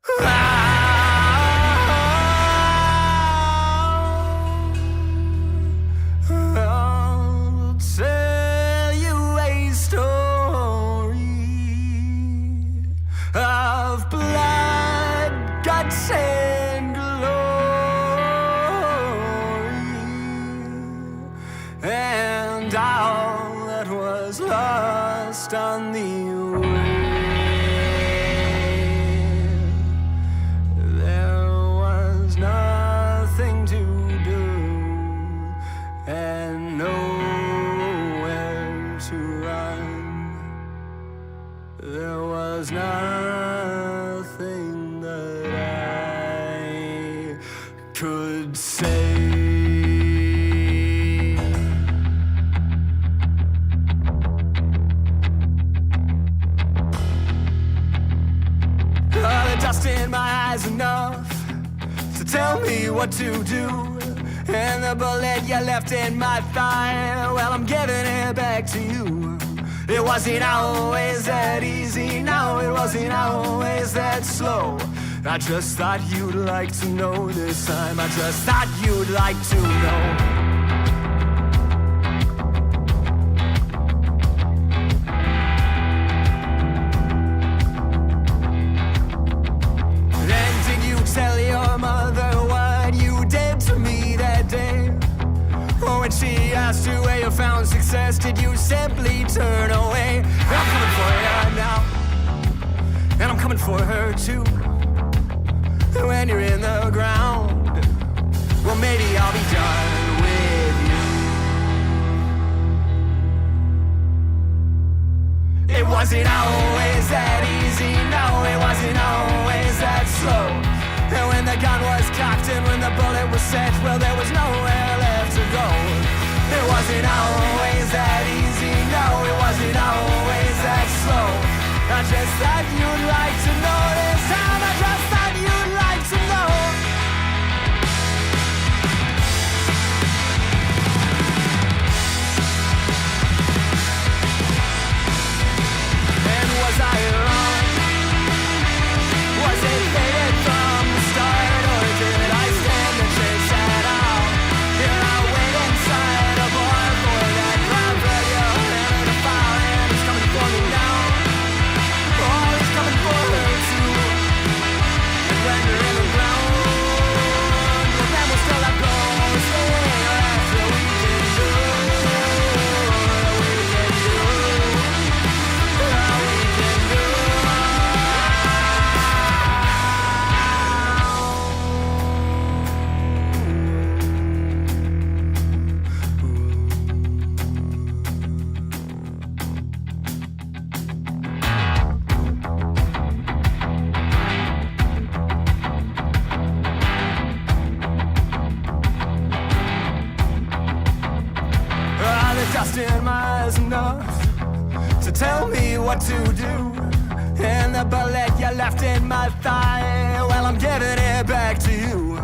I'll tell you a story of blood, guts, and glory, and all that was lost on the way. There was nothing to do and nowhere to run. There was nothing that I could say. The dust in my eyes enough to tell me what to do, and the bullet you left in my thigh, well, I'm giving it back to you. It wasn't always that easy, no, it wasn't always that slow. I just thought you'd like to know this time, I just thought you'd like to know. Tell your mother what you did to me that day. Or when she asked you where you found success, did you simply turn away? I'm coming for you now, and I'm coming for her too. When you're in the ground, well, maybe I'll be done with you. It wasn't always that easy, no, it wasn't always that slow. And when the gun was cocked and when the bullet was set, well, there was nowhere left to go. It wasn't always that easy, no, it wasn't always that slow. I just thought you'd like to know this time, I just thought you'd like to know. And was I wrong? Was it faded from the start, or did I stand a chance at all? Here I wait inside a bar for that crowd, but your hand to fire, and he's coming for me now. Oh, he's coming for her too. And when you're in the ground, well, then we'll still have goals. That's what we can do. We can do. We can do. The dust in my eyes enough to tell me what to do, and the bullet you left in my thigh, well, I'm giving it back to you.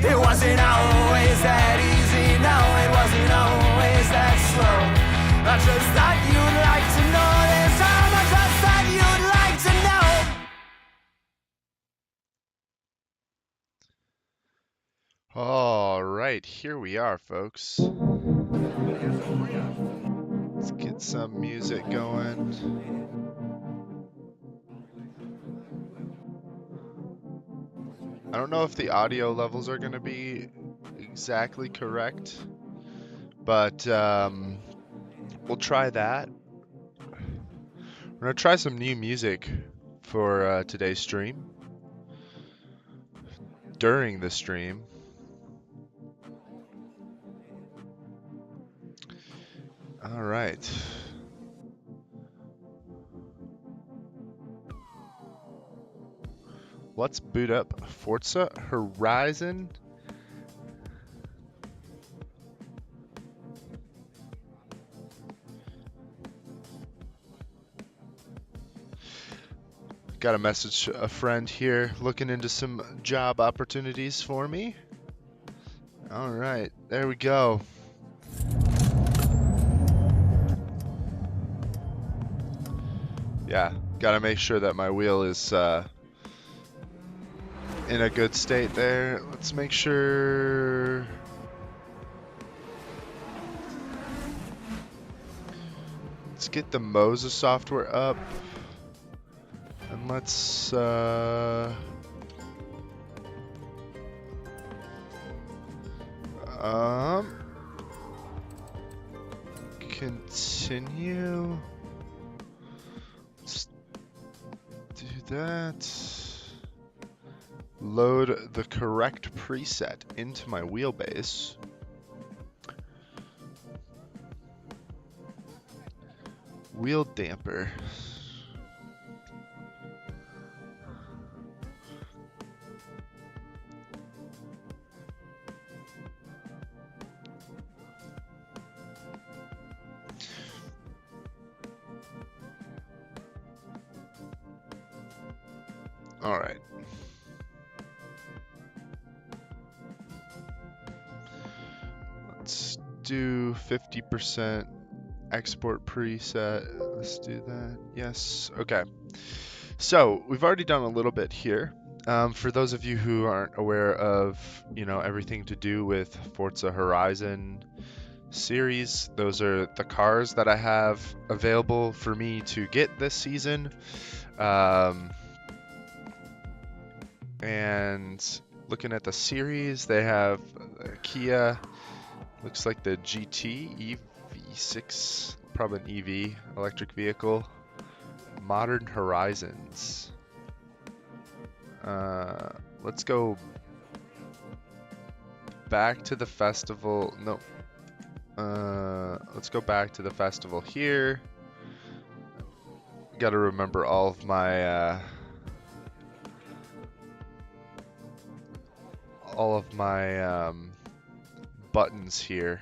It wasn't always that easy, no, it wasn't always that slow. I just thought you'd like to know this time, I just thought you'd like to know. All right, here we are, folks. Let's get some music going. I don't know if the audio levels are going to be exactly correct, but we'll try that. We're going to try some new music for today's stream. During the stream. All right. Let's boot up Forza Horizon. Got a message, a friend here looking into some job opportunities for me. All right, there we go. Yeah, gotta make sure that my wheel is in a good state there. Let's make sure. Let's get the Moses software up. And let's continue. Let's do that. Load the correct preset into my wheelbase. Wheel damper. All right. Let's do 50% export preset. Let's do that. Yes. Okay. So we've already done a little bit here. For those of you who aren't aware of, everything to do with Forza Horizon series, those are the cars that I have available for me to get this season. And looking at the series, they have Kia, looks like the GT EV6, probably an EV, electric vehicle. Modern Horizons. Let's go back to the festival. No. Let's go back to the festival here. Got to remember all of my buttons here.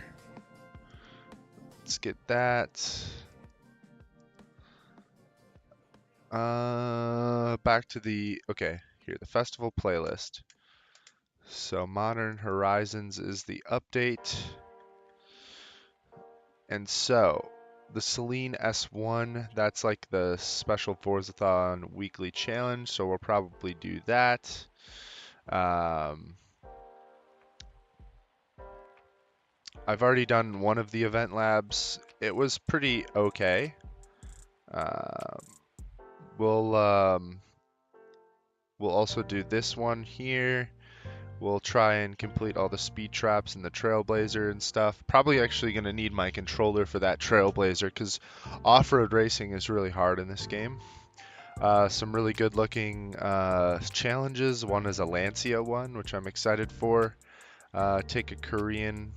Let's get that. Back to the the festival playlist. So Modern Horizons is the update. And so the Celine S1, that's like the special Forzathon weekly challenge, so we'll probably do that. I've already done one of the event labs. It was pretty okay. We'll also do this one here. We'll try and complete all the speed traps and the Trailblazer and stuff. Probably actually going to need my controller for that Trailblazer because off-road racing is really hard in this game. Some really good looking challenges. One is a Lancia one, which I'm excited for. Take a Korean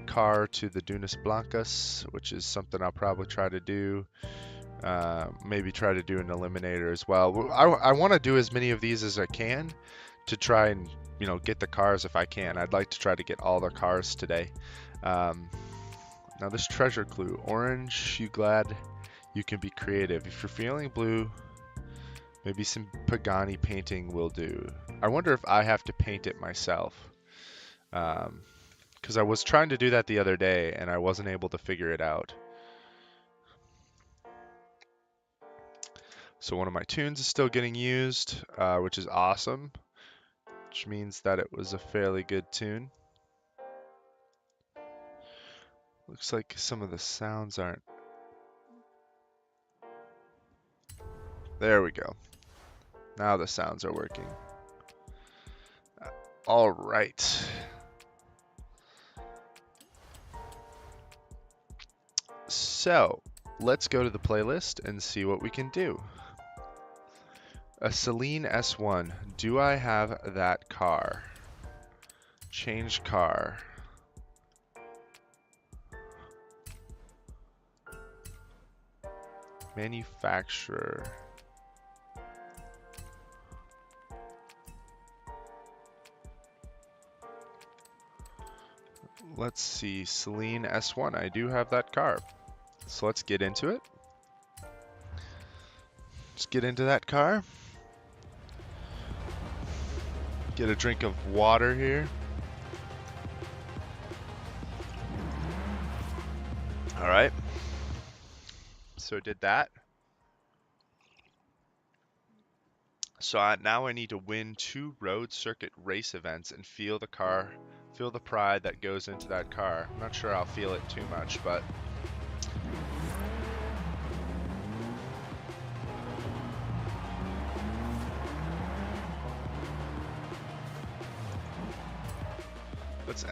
car to the Dunas Blancas, which is something I'll probably try to do. Maybe try to do an eliminator as well. I want to do as many of these as I can to try and get the cars if I can. I'd like to try to get all the cars today. Now this treasure clue, orange, you glad you can be creative. If you're feeling blue, maybe some Pagani painting will do. I wonder if I have to paint it myself. Because I was trying to do that the other day and I wasn't able to figure it out. So one of my tunes is still getting used, which is awesome, which means that it was a fairly good tune. Looks like some of the sounds aren't. There we go. Now the sounds are working. All right. So let's go to the playlist and see what we can do. A Celine S1. Do I have that car? Change car. Manufacturer. Let's see, Celine S1. I do have that car. So let's get into it. Let's get into that car. Get a drink of water here. All right. So did that. So now I need to win 2 road circuit race events and feel the pride that goes into that car. I'm not sure I'll feel it too much, but let's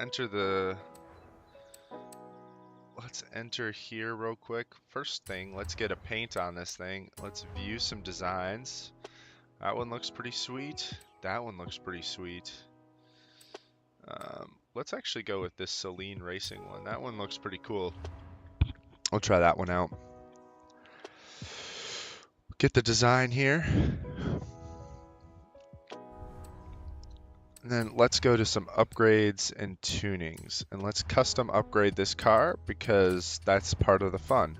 enter here real quick. First thing, let's get a paint on this thing. Let's view some designs. That one looks pretty sweet. That one looks pretty sweet. Let's actually go with this Celine Racing one. That one looks pretty cool. I'll try that one out. Get the design here. And then let's go to some upgrades and tunings. And let's custom upgrade this car because that's part of the fun.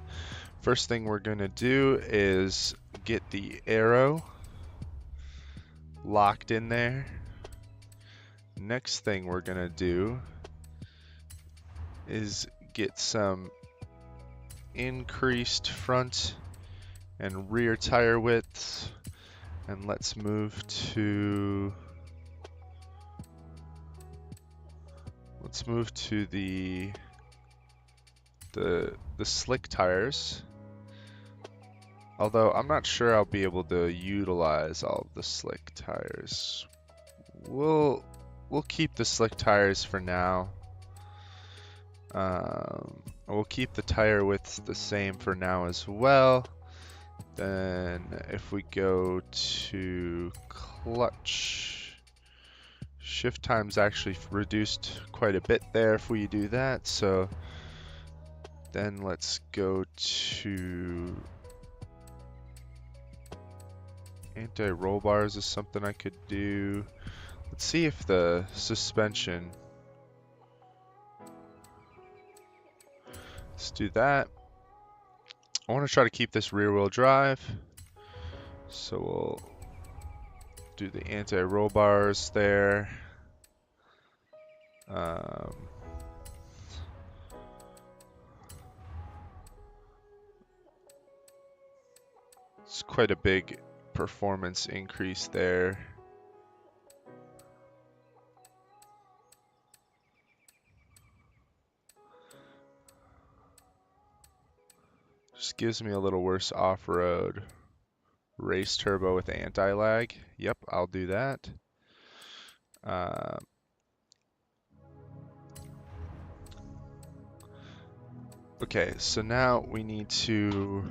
First thing we're going to do is get the aero locked in there. Next thing we're going to do is get some increased front and rear tire widths. And let's move to the slick tires. Although I'm not sure I'll be able to utilize all of the slick tires. We'll keep the slick tires for now. We'll keep the tire widths the same for now as well. Then if we go to clutch, shift time's actually reduced quite a bit there if we do that. So then let's go to anti-roll bars is something I could do. Let's see if the suspension. Let's do that. I want to try to keep this rear wheel drive. So we'll do the anti-roll bars there. It's quite a big performance increase there. Just gives me a little worse off-road. Race turbo with anti-lag. Yep, I'll do that. Okay, so now we need to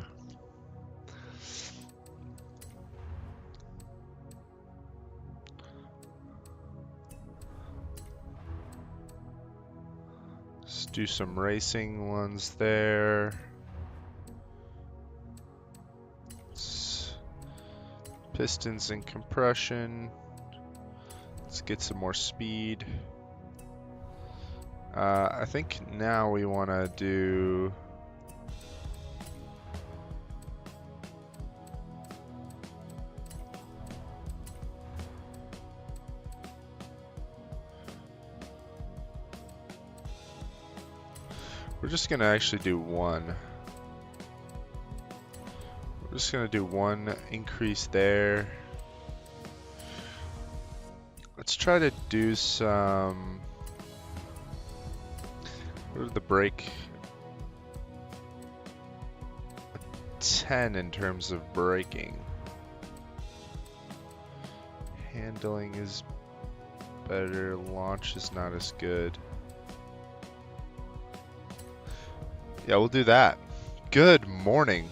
let's do some racing ones there. Pistons and compression. Let's get some more speed. I think now we want to do we're just gonna actually do one. We're just gonna do one increase there. Let's try to do some. What did the brake? 10 in terms of braking. Handling is better. Launch is not as good. Yeah, we'll do that. Good morning.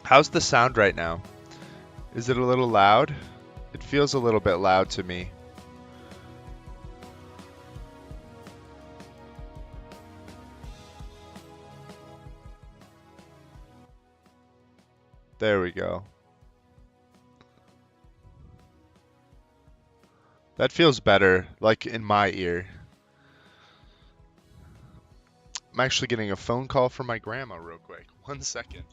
How's the sound right now? Is it a little loud? It feels a little bit loud to me. There we go. That feels better, like in my ear. I'm actually getting a phone call from my grandma real quick. 1 second.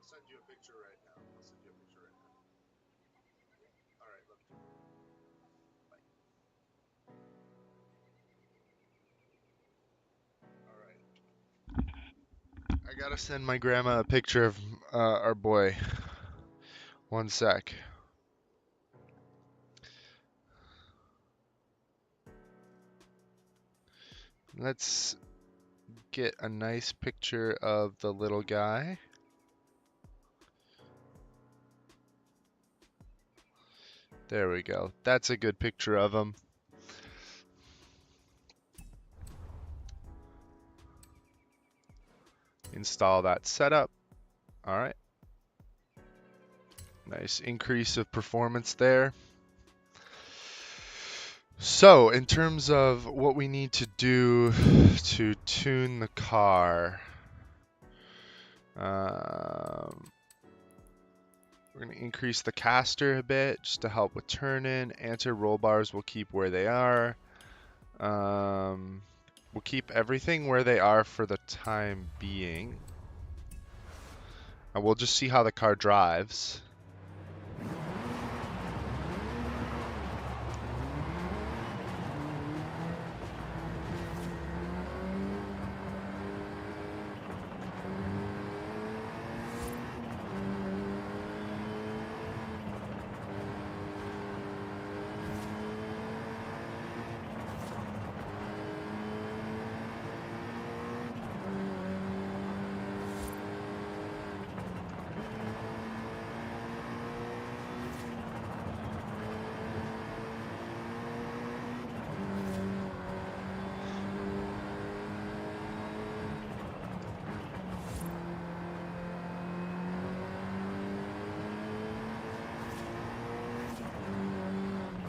I'll send you a picture right now. All right, love you. All right. I gotta send my grandma a picture of our boy. One sec. Let's get a nice picture of the little guy. There we go. That's a good picture of him. Install that setup. All right. Nice increase of performance there. So, in terms of what we need to do to tune the car, we're going to increase the caster a bit just to help with turn-in. Anti-roll bars will keep where they are. We'll keep everything where they are for the time being. And we'll just see how the car drives.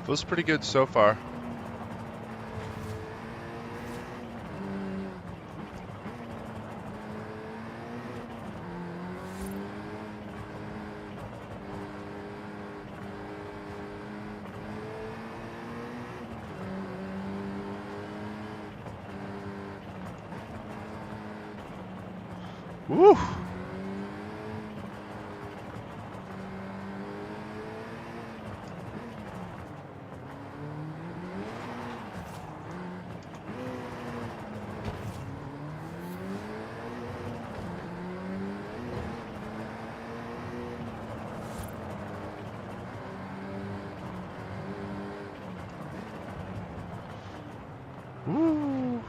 Feels pretty good so far. Woo! Woo!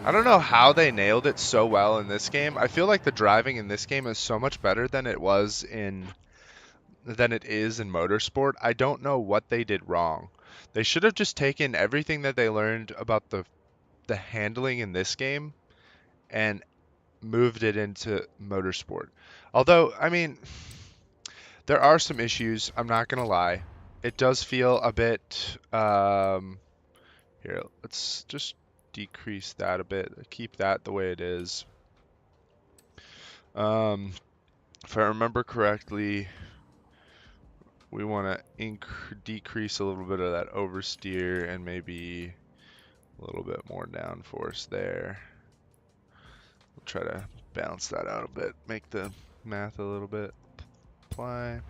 I don't know how they nailed it so well in this game. I feel like the driving in this game is so much better than it is in Motorsport. I don't know what they did wrong. They should have just taken everything that they learned about the handling in this game and moved it into Motorsport. Although, I mean, there are some issues, I'm not gonna lie. It does feel a bit here, let's just decrease that a bit. Keep that the way it is. If I remember correctly, we want to decrease a little bit of that oversteer and maybe a little bit more downforce there. We'll try to balance that out a bit, make the math a little bit. Apply.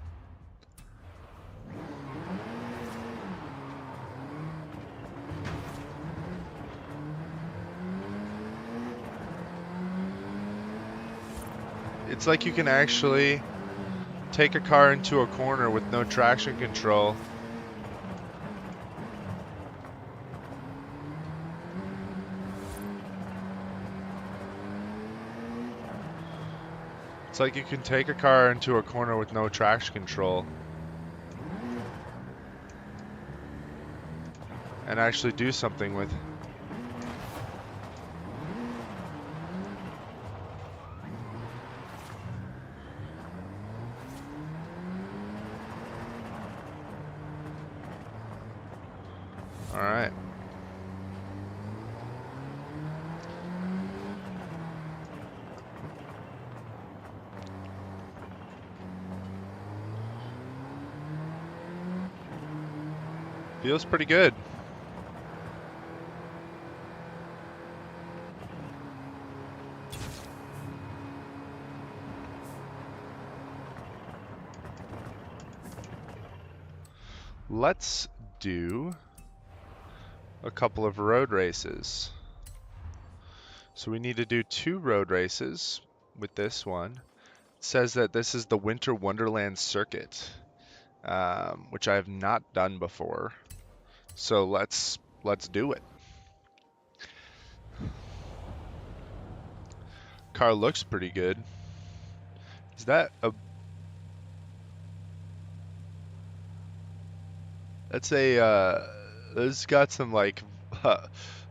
It's like you can actually take a car into a corner with no traction control. It's like you can take a car into a corner with no traction control and actually do something with. All right. Feels pretty good. let's do a couple of road races. So we need to do 2 road races with this one. It says that this is the Winter Wonderland Circuit, which I have not done before. So let's do it. Car looks pretty good. Is that a... That's a, it's got some like,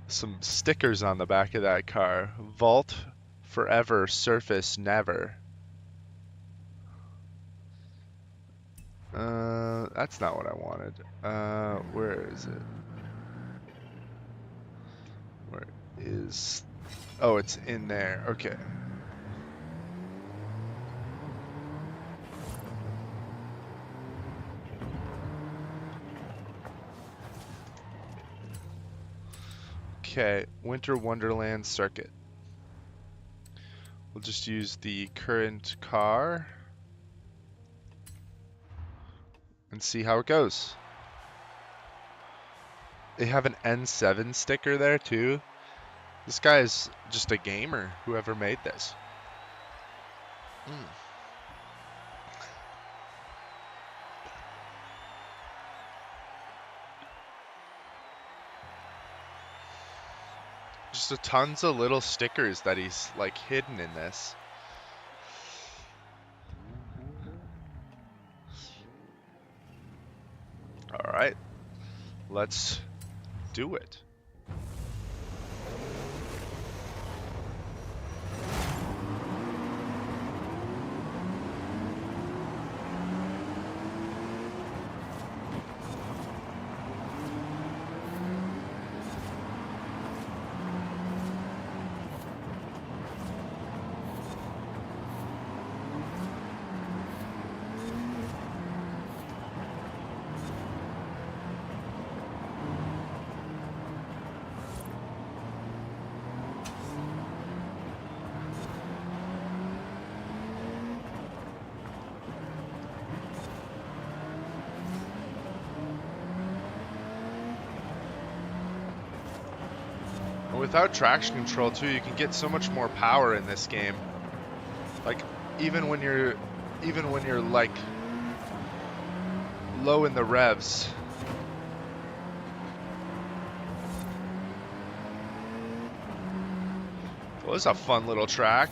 some stickers on the back of that car. Vault forever, surface never. That's not what I wanted. Where is it? Where is... Oh, it's in there. Okay. Okay, Winter Wonderland Circuit. We'll just use the current car and see how it goes. They have an N7 sticker there too. This guy is just a gamer, whoever made this. Just a tons of little stickers that he's like hidden in this. All right, let's do it. Without traction control too, you can get so much more power in this game. Like even when you're like low in the revs. Well, this is a fun little track.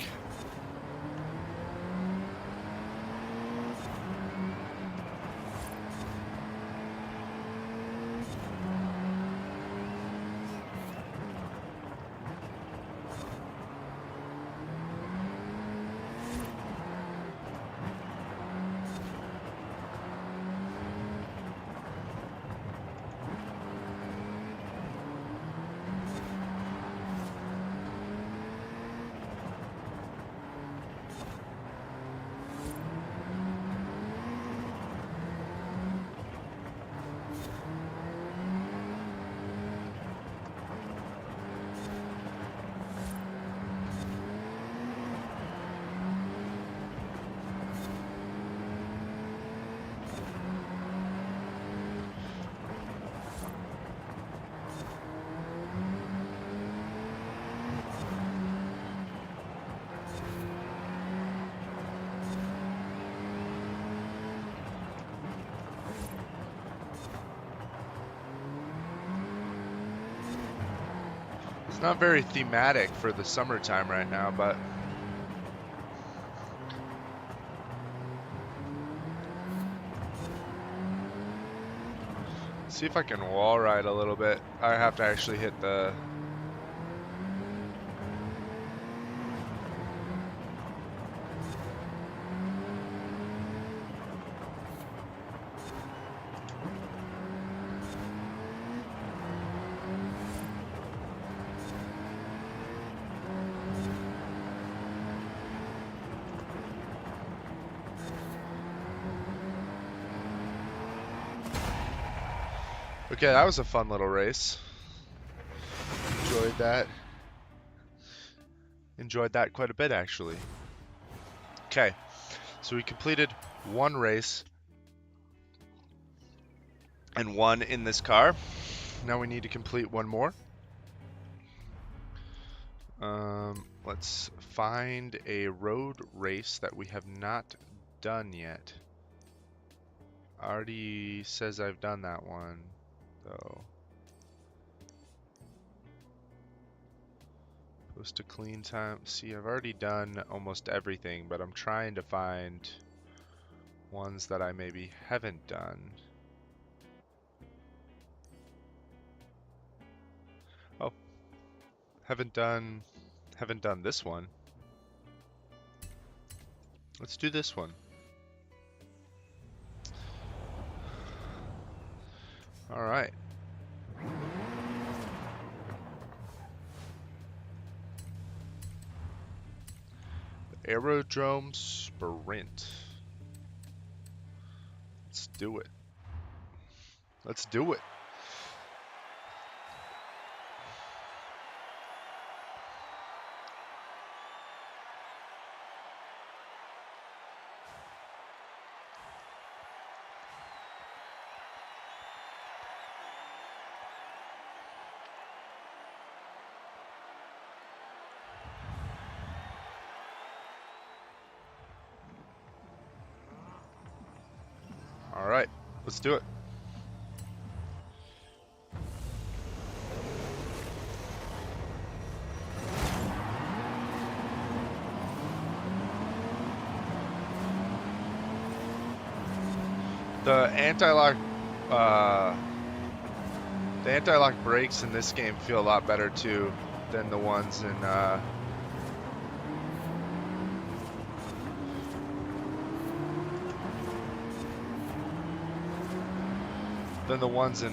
It's not very thematic for the summertime right now, but see if I can wall ride a little bit. I have to actually hit the... Okay, that was a fun little race. Enjoyed that. Enjoyed that quite a bit, actually. Okay, so we completed one race. and 1 in this car. Now we need to complete 1 more. Let's find a road race that we have not done yet. Already says I've done that one, though. Post a clean time. See, I've already done almost everything, but I'm trying to find ones that I maybe haven't done. Oh, haven't done this one. Let's do this one. All right. Aerodrome Sprint. Let's do it. Let's do it. All right, let's do it. The anti-lock brakes in this game feel a lot better too than the ones in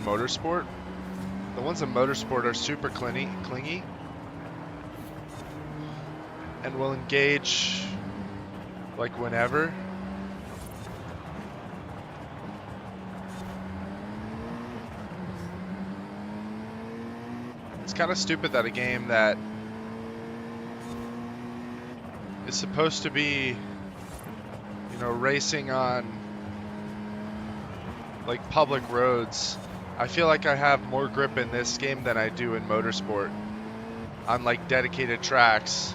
Motorsport. The ones in Motorsport are super clingy, and will engage like whenever. It's kind of stupid that a game that is supposed to be, you know, racing on like public roads. I feel like I have more grip in this game than I do in Motorsport on like dedicated tracks.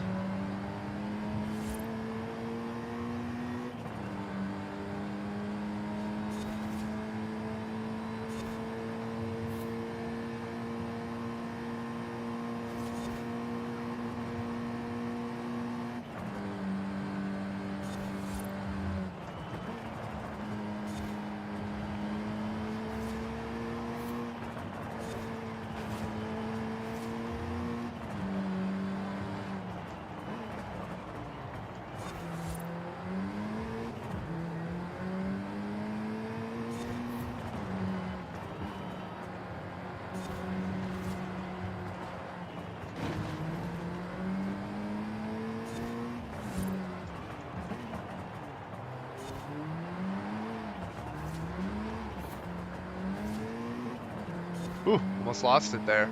Ooh, almost lost it there.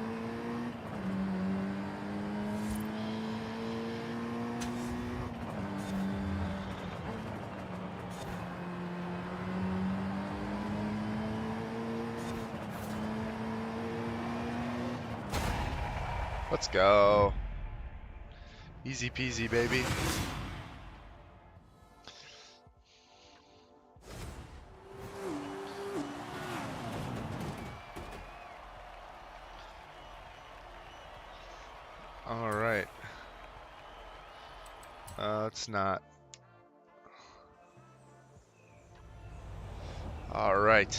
Let's go. Easy peasy, baby. All right. It's not. All right.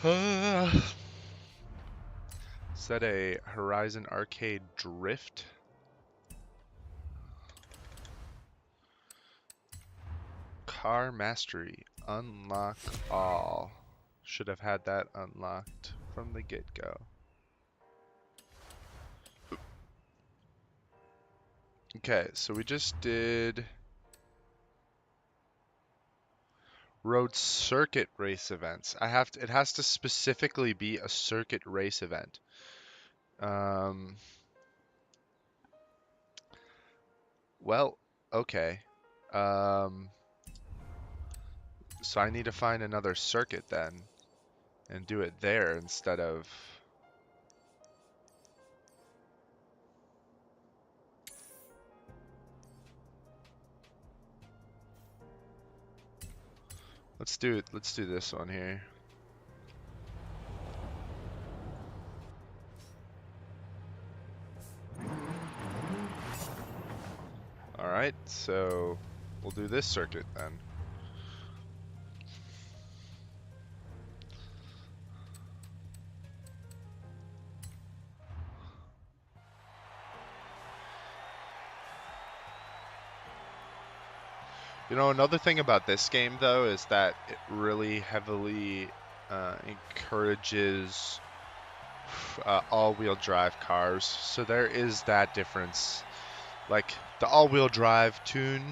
Is that a Horizon Arcade Drift? Car Mastery. Unlock all. Should have had that unlocked from the get-go. Okay, so we just did road circuit race events. It has to specifically be a circuit race event. Well, okay. So I need to find another circuit then and do it there instead of... Let's do this one here. Alright, so we'll do this circuit then. You know, another thing about this game, though, is that it really heavily encourages all-wheel drive cars. So there is that difference. Like, the all-wheel drive tune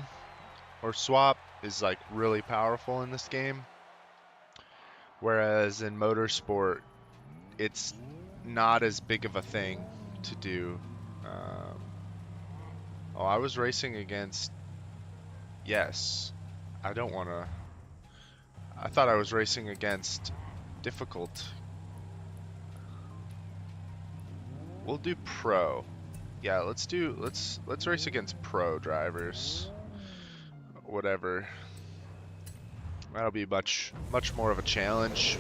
or swap is, like, really powerful in this game. Whereas in Motorsport, it's not as big of a thing to do. Oh, I was racing against... Yes. I don't want to... I thought I was racing against difficult. We'll do pro. Yeah, let's race against pro drivers. Whatever. That'll be much more of a challenge.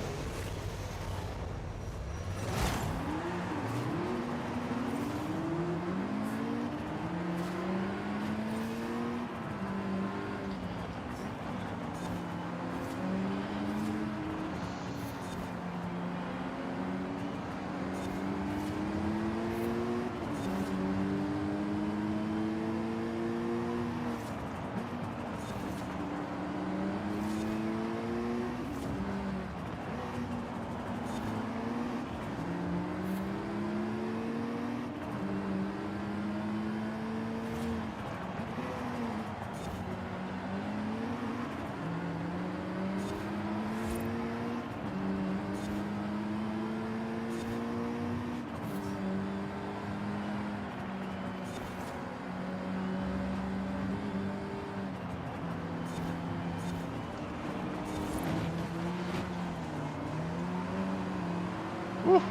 Woo.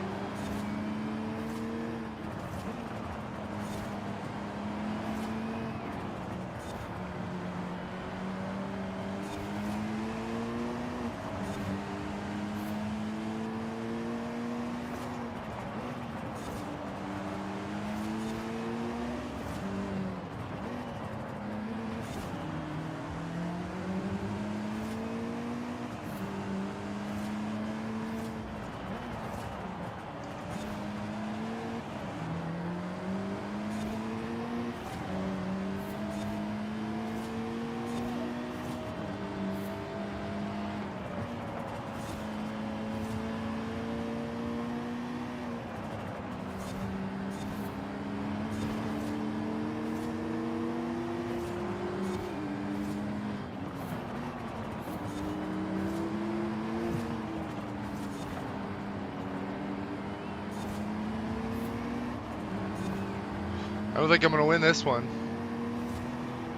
I don't think I'm going to win this one,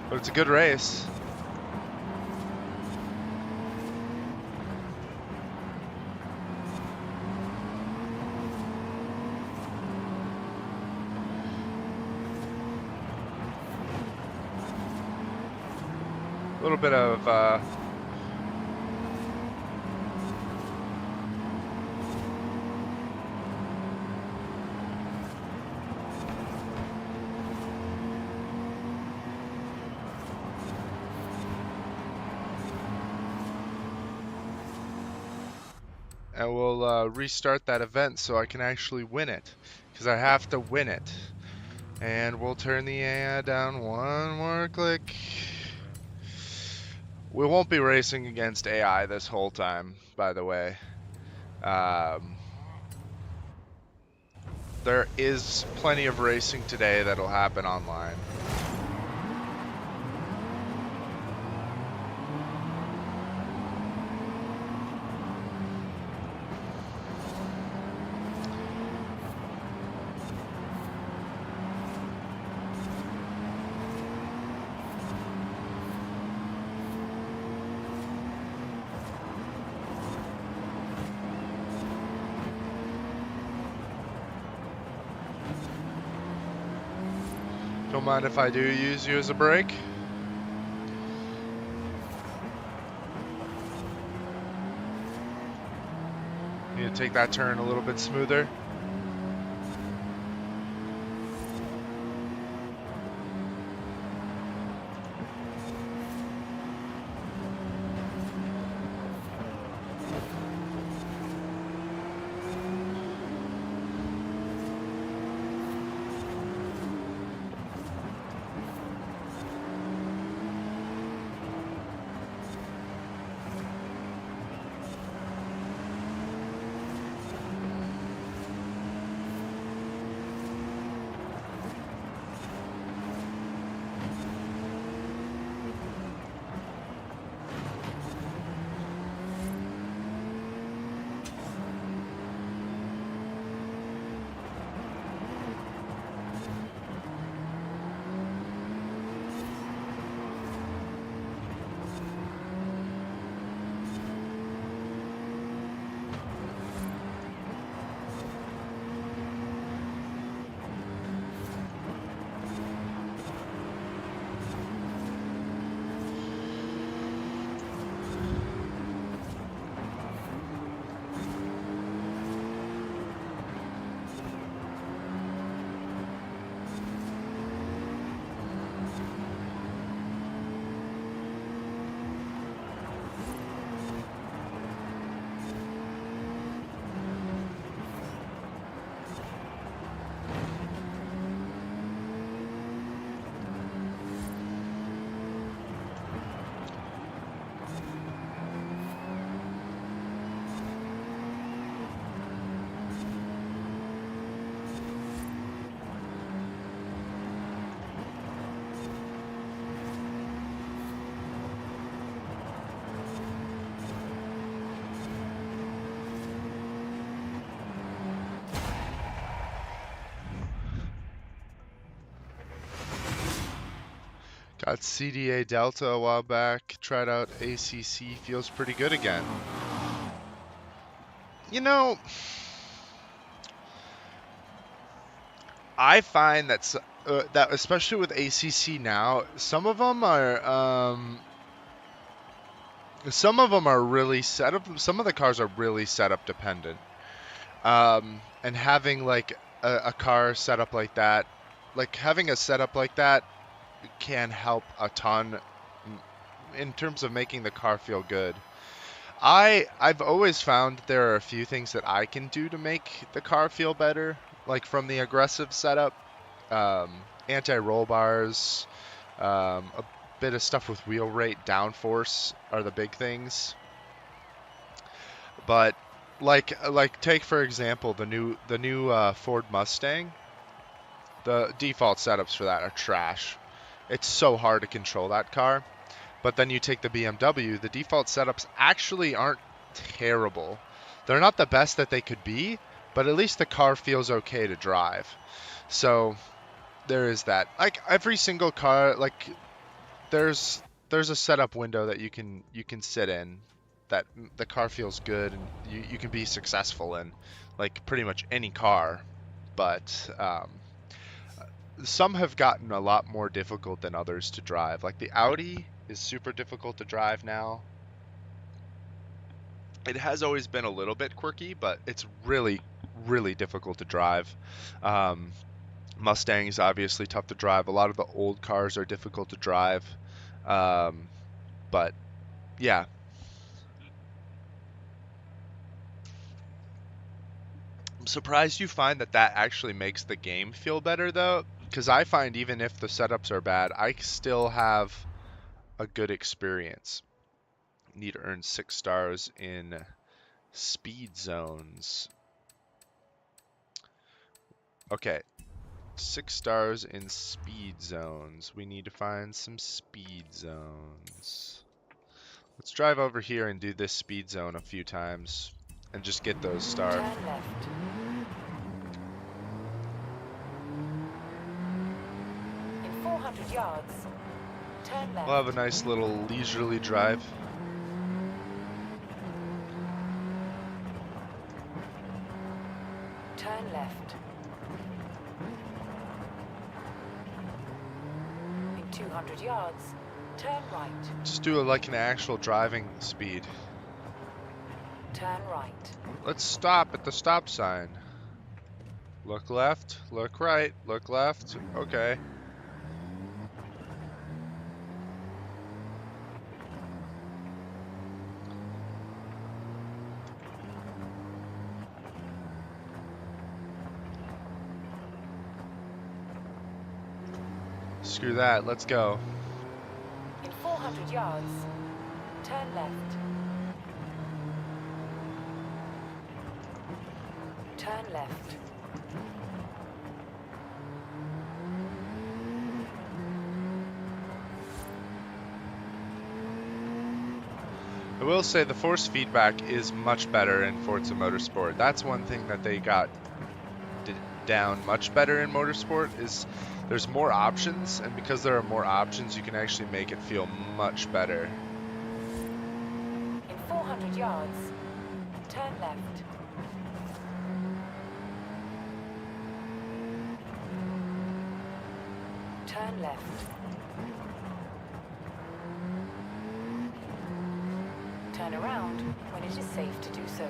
but it's a good race. A little bit of and we'll restart that event so I can actually win it, because I have to win it. And we'll turn the AI down one more click. We won't be racing against AI this whole time, by the way. There is plenty of racing today that'll happen online. Don't mind if I do use you as a brake. Need to take that turn a little bit smoother. Got CDA Delta a while back. Tried out ACC. Feels pretty good again. You know, I find that that especially with ACC now, some of them are really setup. Some of the cars are really setup dependent. And having like a car set up like that, like having a setup like that, can help a ton in terms of making the car feel good. I've always found there are a few things that I can do to make the car feel better, like from the aggressive setup, anti-roll bars, a bit of stuff with wheel rate, downforce are the big things. But like take for example the new Ford Mustang. The default setups for that are trash. It's so hard to control that car. But then you take the BMW, the default setups actually aren't terrible. They're not the best that they could be, but at least the car feels okay to drive. So there is that. Like every single car, like there's a setup window that you can sit in that the car feels good and you can be successful in, like pretty much any car. But some have gotten a lot more difficult than others to drive. Like the Audi is super difficult to drive now. It has always been a little bit quirky, but it's really, really difficult to drive. Mustang is obviously tough to drive. A lot of the old cars are difficult to drive. But yeah. I'm surprised you find that actually makes the game feel better though, because I find even if the setups are bad, I still have a good experience. Need to earn 6 stars in speed zones. Okay, 6 stars in speed zones. We need to find some speed zones. Let's drive over here and do this speed zone a few times and just get those stars. Turn left. In 400 yards, turn left. We'll have a nice little leisurely drive. Turn left. 200 yards, turn right. Just do it like an actual driving speed. Turn right. Let's stop at the stop sign. Look left, look right, look left. Okay. Screw that, let's go. In 400 yards, turn left. Turn left. I will say the force feedback is much better in Forza Motorsport. That's one thing that they got down much better in Motorsport is there's more options, and because there are more options, you can actually make it feel much better. In 400 yards, turn left. Turn left. Turn around when it is safe to do so.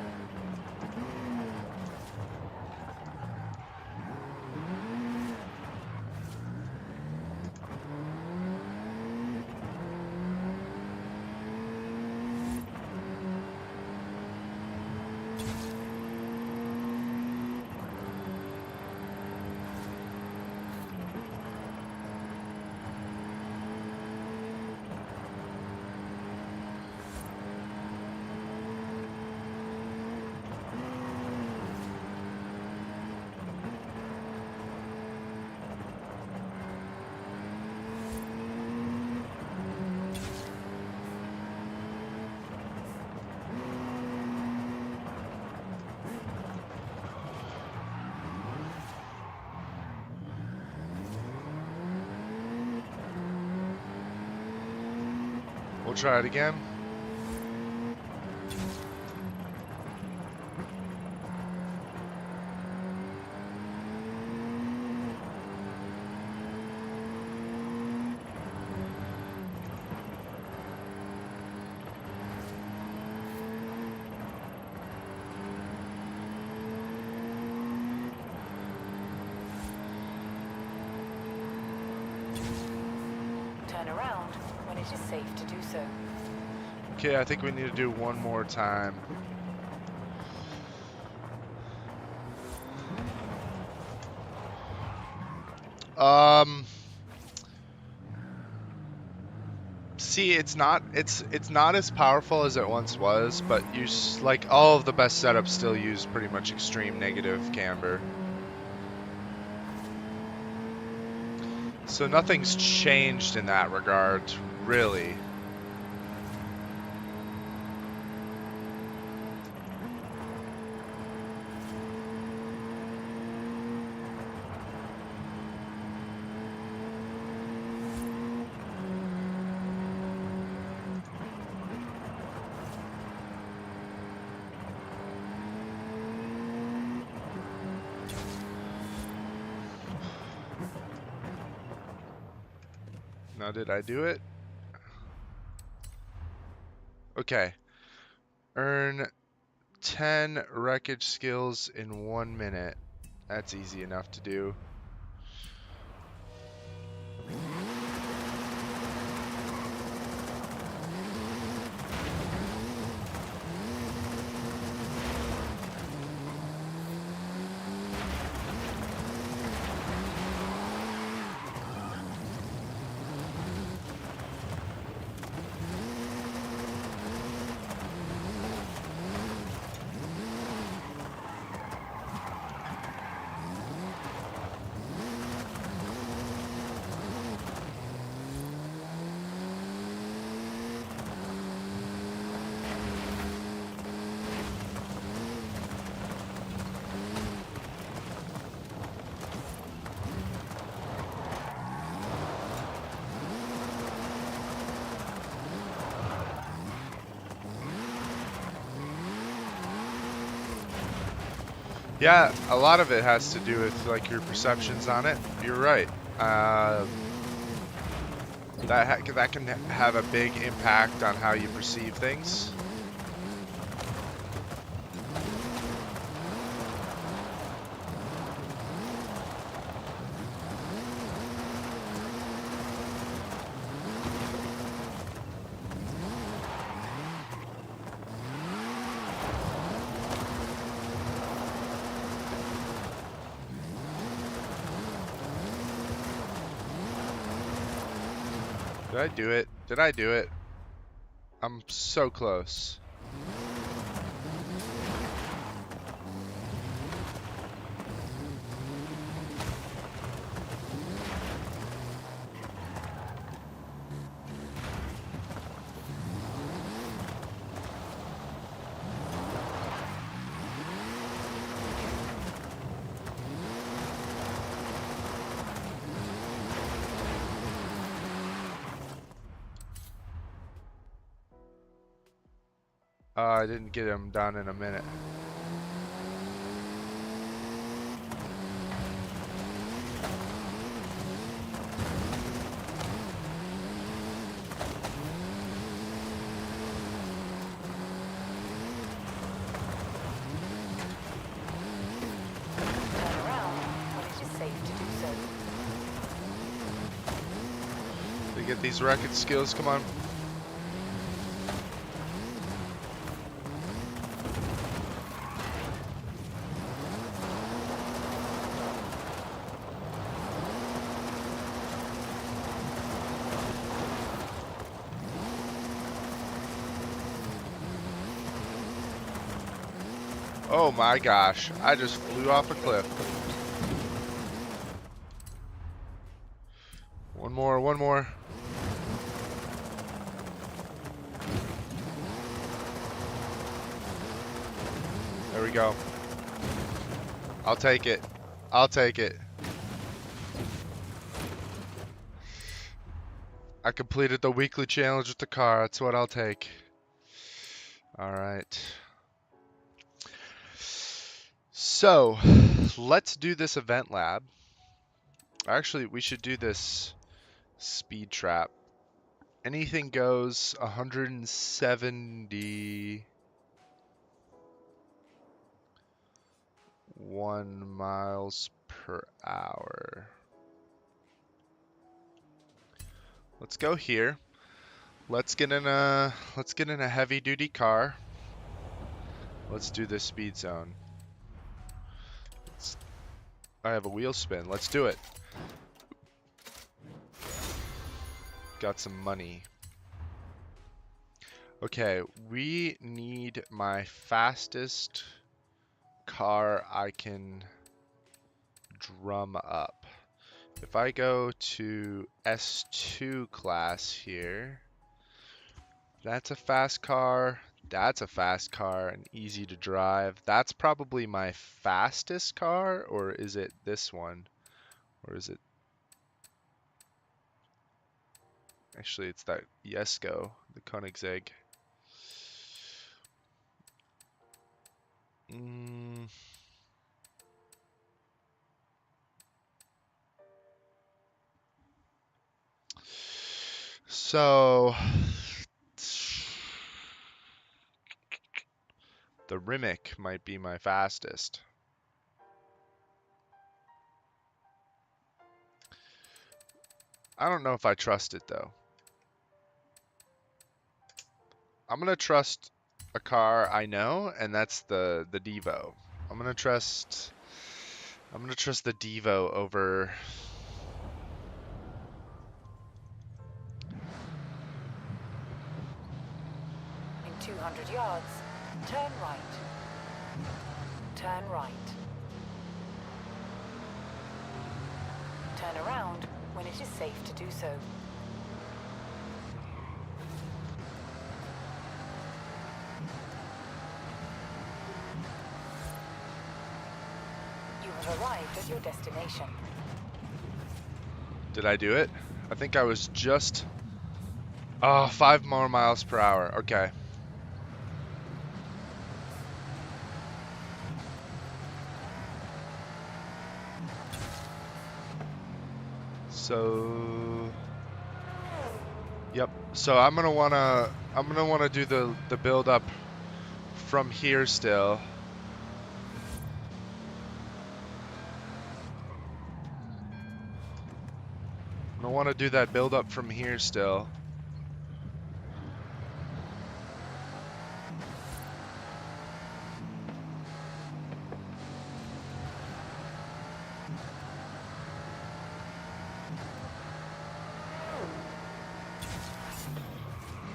We'll try it again. Turn around when it is safe to do so. Okay, I think we need to do one more time. See, it's not as powerful as it once was, but like all of the best setups still use pretty much extreme negative camber. So nothing's changed in that regard, really. Now, did I do it? Okay. Earn 10 wreckage skills in 1 minute. That's easy enough to do. Yeah, a lot of it has to do with like your perceptions on it. You're right. That can have a big impact on how you perceive things. Did I do it? Did I do it? I'm so close. I didn't get him done in a minute. Turn around when it is safe to do so. To get these record skills, come on. Oh my gosh, I just flew off a cliff. One more, one more. There we go. I'll take it. I'll take it. I completed the weekly challenge with the car. That's what I'll take. Alright. So, let's do this event lab. Actually, we should do this speed trap. Anything goes 171 miles per hour. Let's go here. Let's get in a heavy duty car. Let's do this speed zone. I have a wheel spin. Let's do it. Got some money. Okay, we need my fastest car I can drum up. If I go to S2 class here, that's a fast car. That's a fast car and easy to drive. That's probably my fastest car, or is it this one? Or is it... Actually, it's that Jesko, the Koenigsegg. So... the Rimac might be my fastest. I don't know if I trust it though. I'm gonna trust a car I know, and that's the Devo. I'm gonna trust the Devo over. In 200 yards, turn right. Turn right. Turn around when it is safe to do so. You have arrived at your destination. Did I do it? I think I was just... Oh, 5 more miles per hour. Okay. So... So I'm gonna wanna do the build up from here still. I want to do that build up from here still.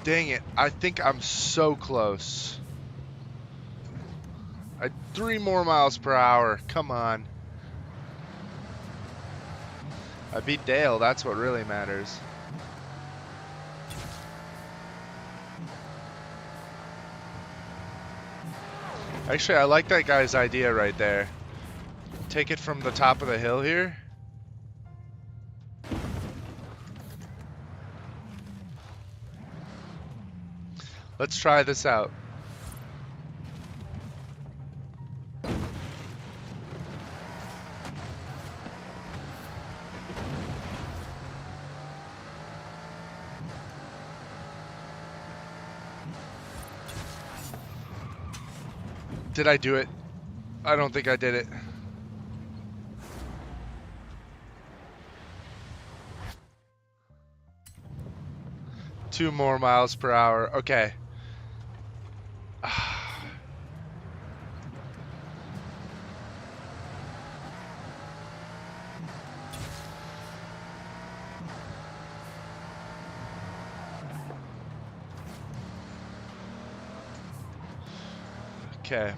Dang it, I think I'm so close. 3 more miles per hour, come on. I beat Dale, that's what really matters. Actually, I like that guy's idea right there. Take it from the top of the hill here. Let's try this out. Did I do it? I don't think I did it. Two more miles per hour. Okay. Okay.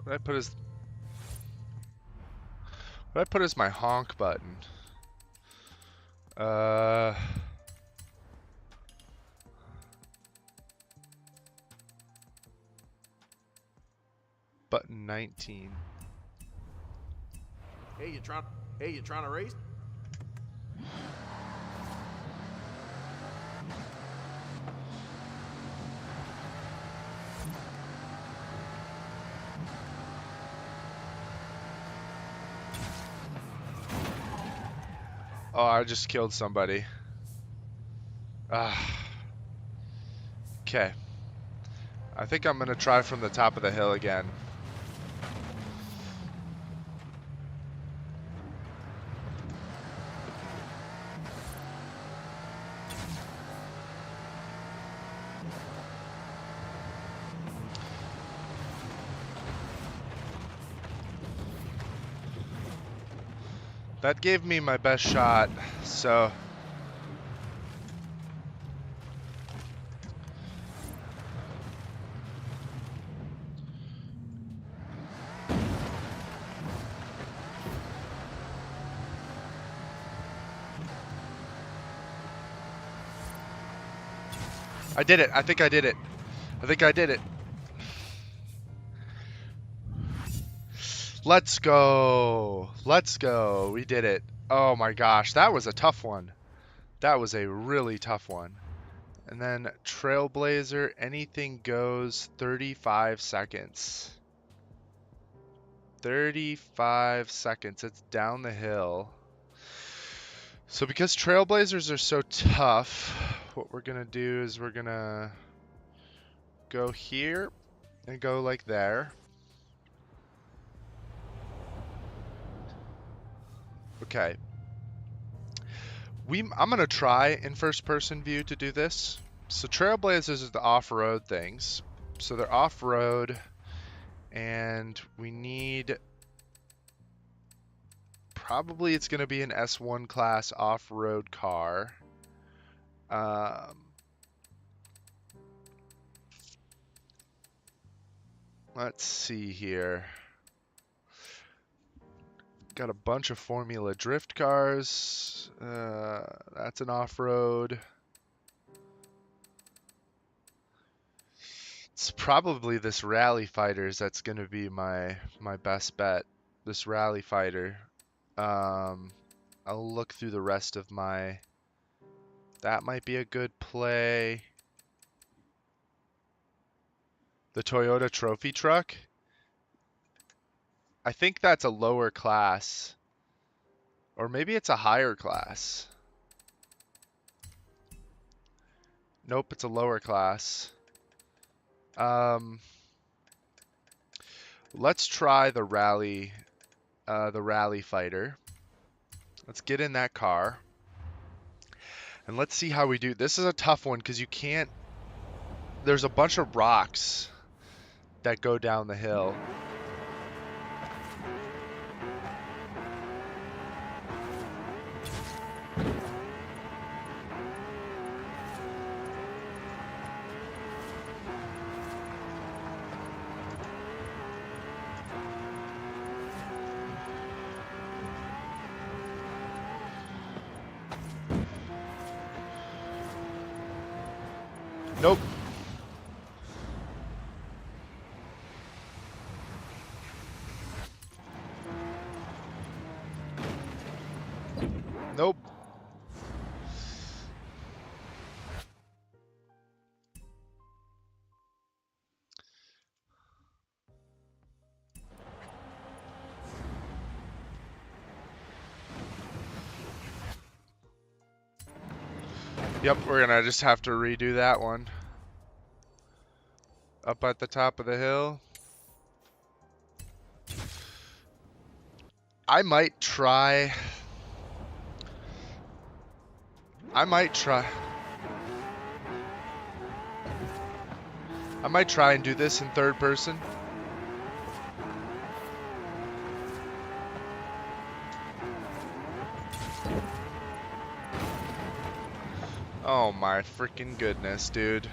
What did I put as my honk button? Button 19. Hey, you trying to race? Oh, I just killed somebody. Okay. I think I'm gonna try from the top of the hill again. That gave me my best shot, so... I did it. I think I did it. I think I did it. Let's go. Let's go. We did it. Oh my gosh, that was a tough one. That was a really tough one. And then Trailblazer, anything goes, 35 seconds. 35 seconds. It's down the hill. So because Trailblazers are so tough, what we're going to do is we're going to go here and go like there. Okay. I'm going to try in first person view to do this. So Trailblazers are the off-road things. So they're off-road and we need, probably it's going to be an S1 class off-road car. Let's see here. Got a bunch of Formula Drift cars. That's an off-road. It's probably this Rally Fighters that's going to be my best bet. This Rally Fighter. I'll look through the rest of my... That might be a good play. The Toyota trophy truck. I think that's a lower class. Or maybe it's a higher class. Nope, it's a lower class. Let's try the rally fighter. Let's get in that car. And let's see how we do. This is a tough one because you can't... There's a bunch of rocks that go down the hill. Nope. Nope. Yep, we're gonna just have to redo that one. Up at the top of the hill. I might try and do this in third person. Oh my freaking goodness, dude.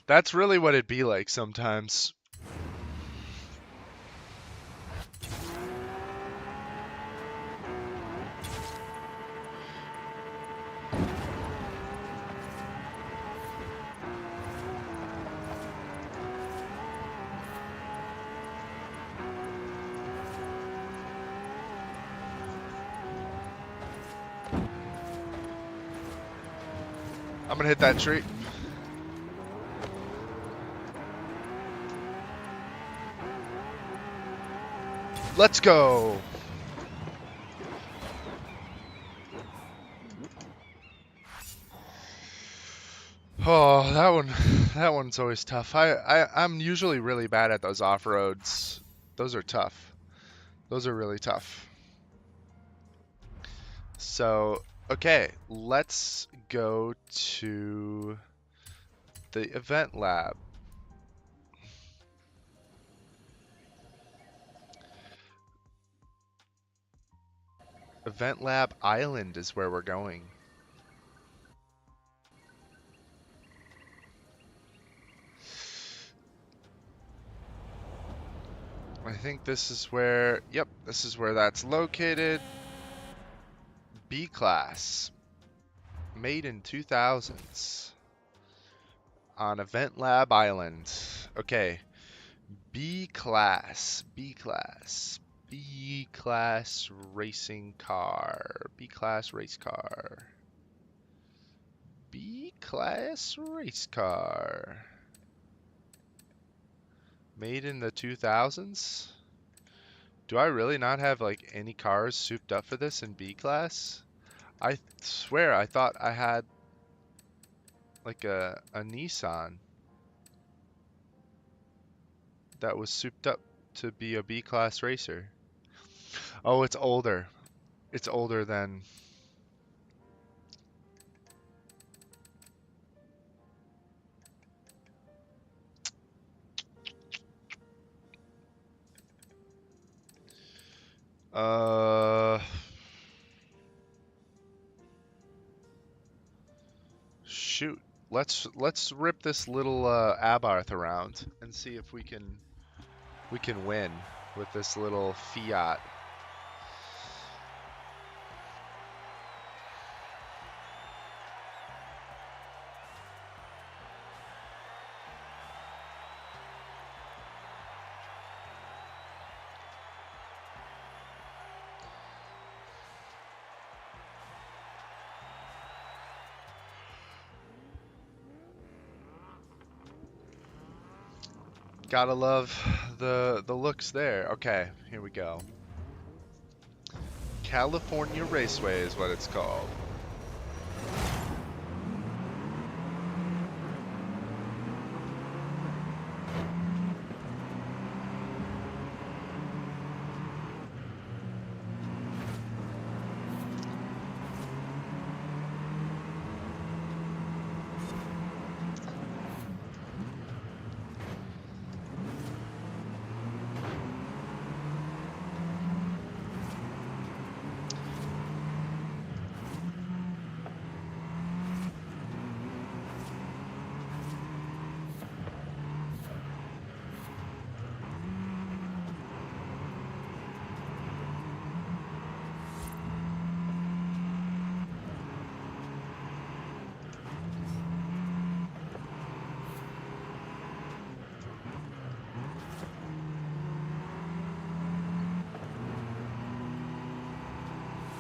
That's really what it'd be like sometimes. I'm gonna hit that tree. Let's go. Oh, that one's always tough. I'm usually really bad at those off-roads. Those are tough. Those are really tough. So, okay, let's go to the event lab. Event Lab Island is where we're going. I think this is where, yep, this is where that's located. B class. Made in 2000s. On Event Lab Island. Okay. B class. B class. B class racing car. B class race car. B class race car. Made in the 2000s? Do I really not have like any cars souped up for this in B class? I swear I thought I had like a Nissan that was souped up to be a B class racer. Oh, it's older. It's older than... Shoot. Let's rip this little Abarth around and see if we can win with this little Fiat. Gotta love the looks there. Okay, here we go. California Raceway is what it's called.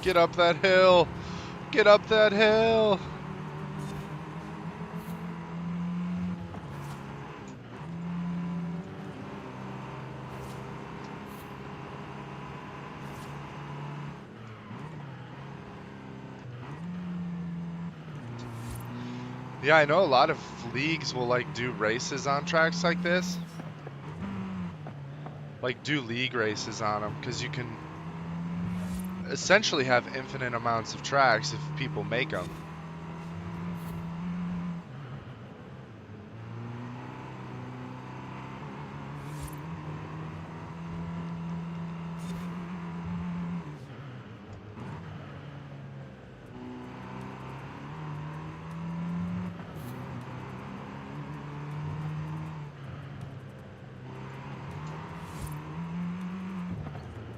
Get up that hill! Get up that hill! Yeah, I know a lot of leagues will like do races on tracks like this. Like do league races on them because you can essentially have infinite amounts of tracks if people make them.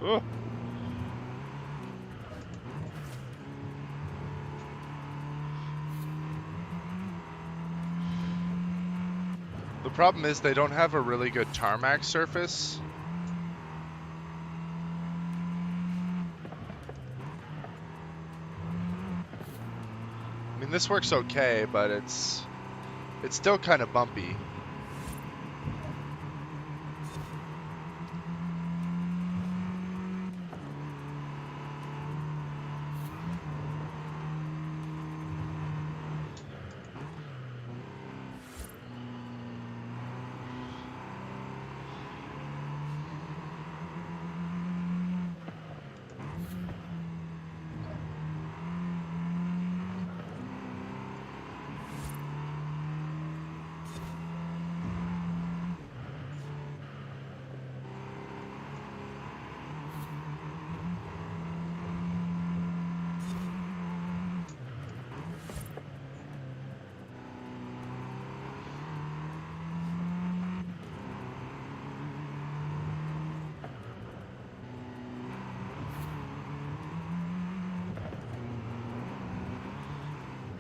Oh. The problem is they don't have a really good tarmac surface. I mean, this works okay, but it's still kind of bumpy.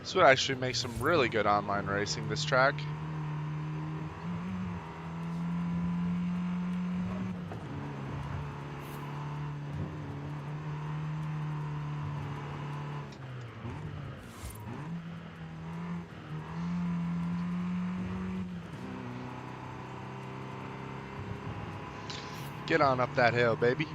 This would actually make some really good online racing, this track. Get on up that hill, baby.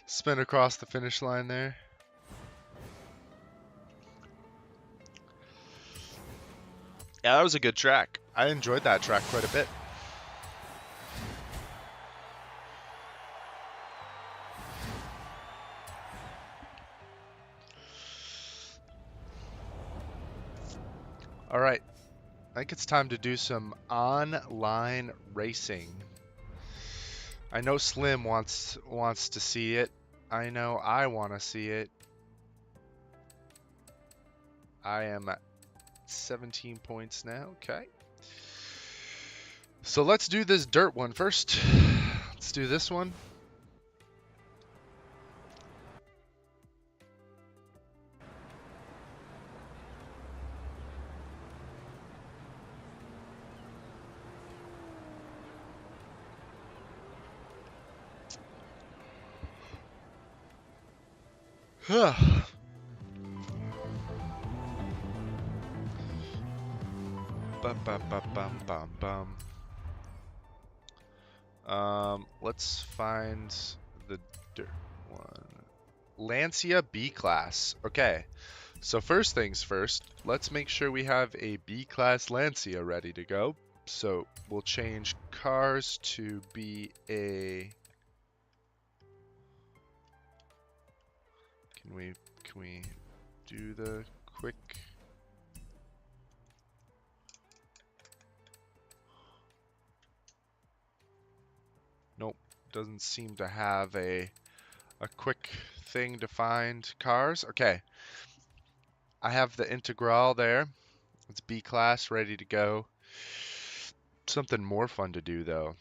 Spin across the finish line there. Yeah, that was a good track. I enjoyed that track quite a bit. All right. I think it's time to do some online racing. I know Slim wants to see it. I know I want to see it. I am 17 points now. Okay. So let's do this dirt one first. Let's do this one. Bum, bum, bum, bum, bum, bum. Let's find the dirt one. Lancia B class. Okay. So first things first, let's make sure we have a B class Lancia ready to go. So we'll change cars to be a. Can we do the quick? Nope, doesn't seem to have a quick thing to find cars. Okay, I have the Integral there. It's B class, ready to go. Something more fun to do though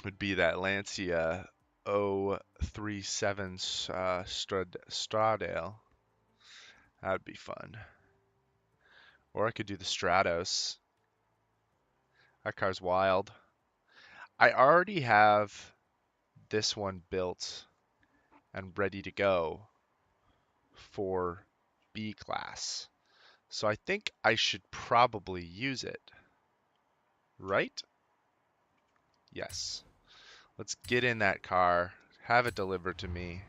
would be that Lancia 037 Stradale. That'd be fun. Or I could do the Stratos. That car's wild. I already have this one built and ready to go for B class. So I think I should probably use it. Right? Yes. Let's get in that car, have it delivered to me.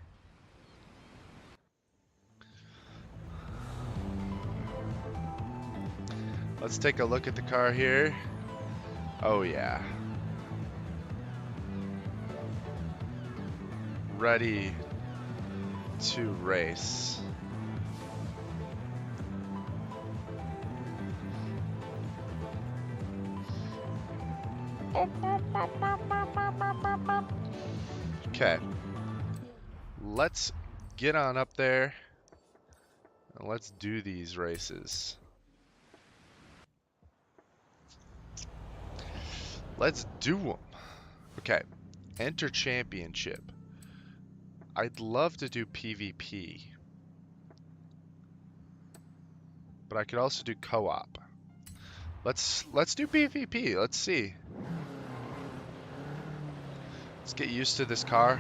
Let's take a look at the car here. Oh yeah. Ready to race. Okay. Let's get on up there and let's do these races. Let's do them. Okay. Enter championship. I'd love to do PvP. But I could also do co-op. Let's do PvP. Let's see. Let's get used to this car.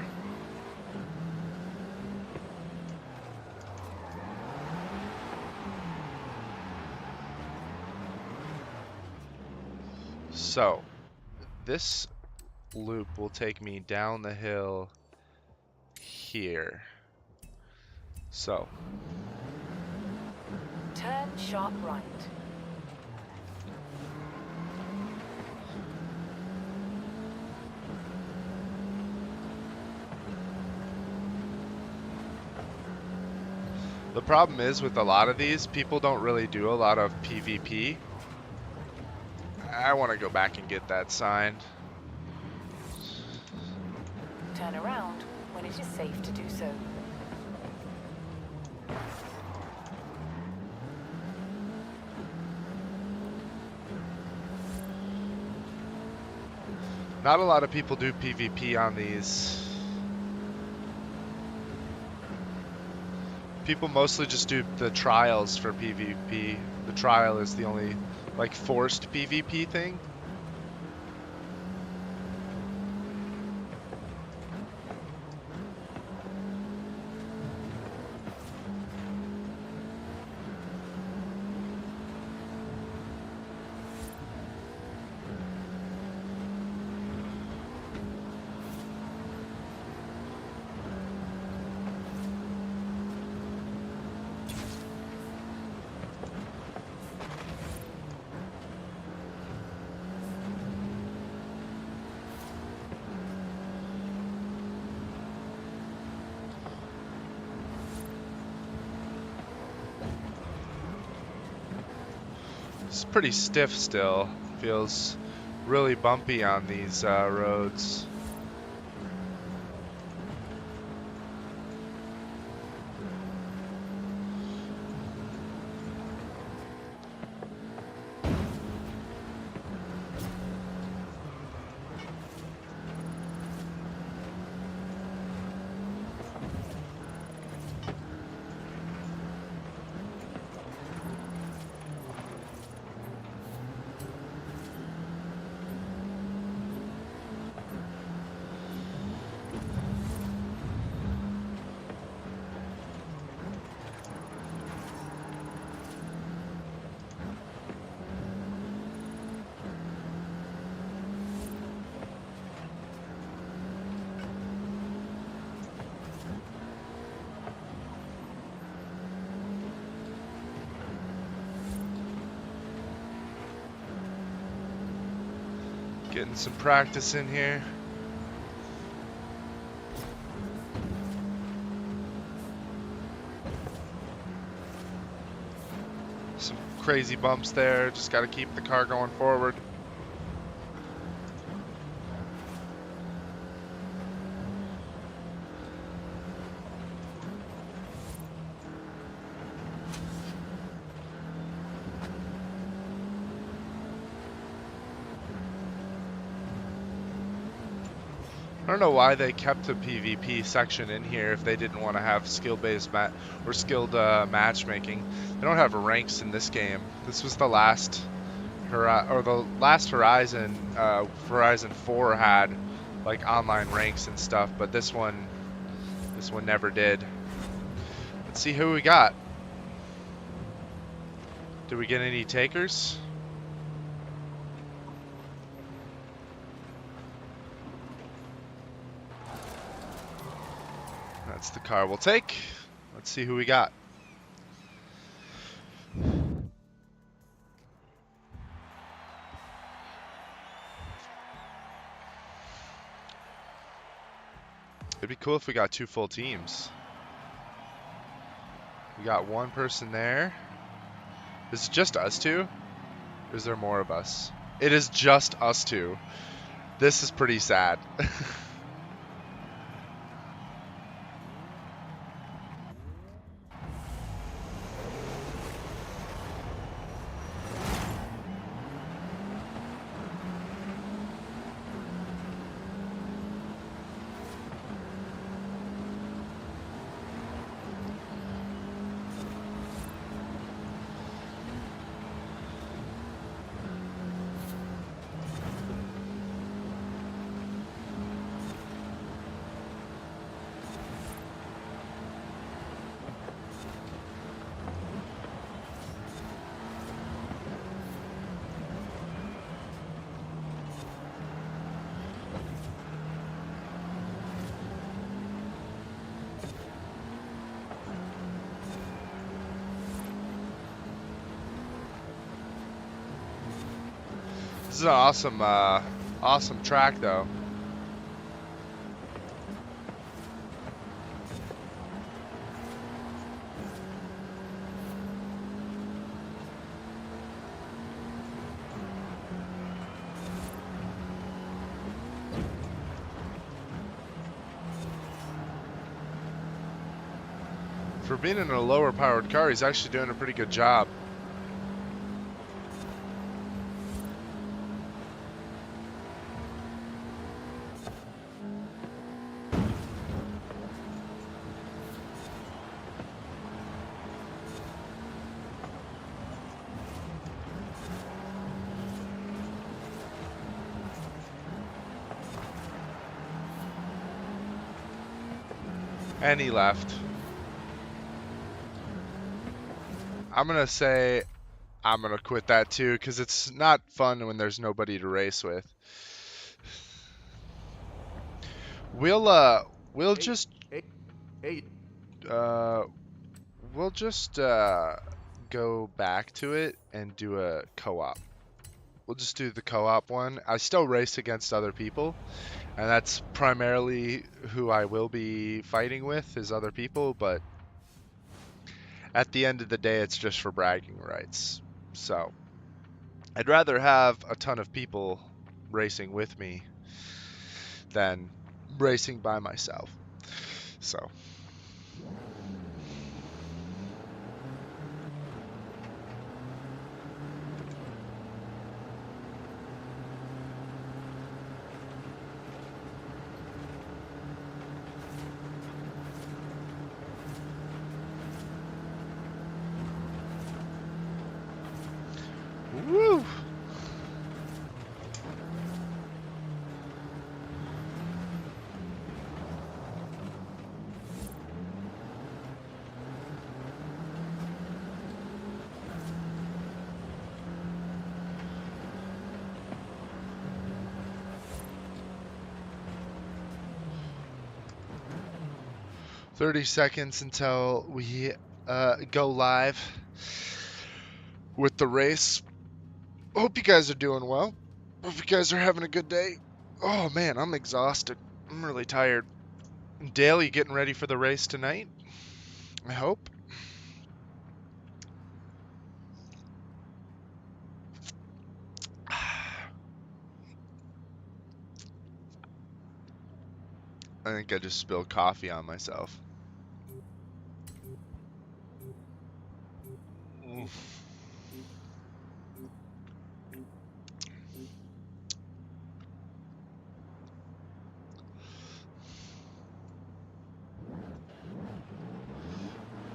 So, this loop will take me down the hill here. So, Turn sharp right. the problem is with a lot of these, people don't really do a lot of PvP. I want to go back and get that signed. Turn around when it is safe to do so. Not a lot of people do PvP on these. People mostly just do the trials for PvP. The trial is the only, like, forced PvP thing. It's pretty stiff still. Feels really bumpy on these roads. Getting some practice in here. Some crazy bumps there. Just got to keep the car going forward. I don't know why they kept the PvP section in here if they didn't want to have skill-based or skilled matchmaking. They don't have ranks in this game. This was the last Horizon. Horizon 4 had like online ranks and stuff, but this one never did. Let's see who we got. Do we get any takers? That's the car we'll take. Let's see who we got. It'd be cool if we got 2 full teams. We got 1 person there. Is it just us 2? Or is there more of us? It is just us 2. This is pretty sad. This is an awesome track, though. For being in a lower powered car, he's actually doing a pretty good job. And he left. I'm gonna say I'm gonna quit that too, because it's not fun when there's nobody to race with. We'll just go back to it and do a co-op. We'll just do the co-op one. I still race against other people, and that's primarily who I will be fighting with, is other people, but at the end of the day, it's just for bragging rights. So I'd rather have a ton of people racing with me than racing by myself. So woo! 30 seconds until we go live with the race. Hope you guys are doing well. Hope you guys are having a good day. Oh man, I'm exhausted. I'm really tired. Dale, you getting ready for the race tonight? I hope. I think I just spilled coffee on myself.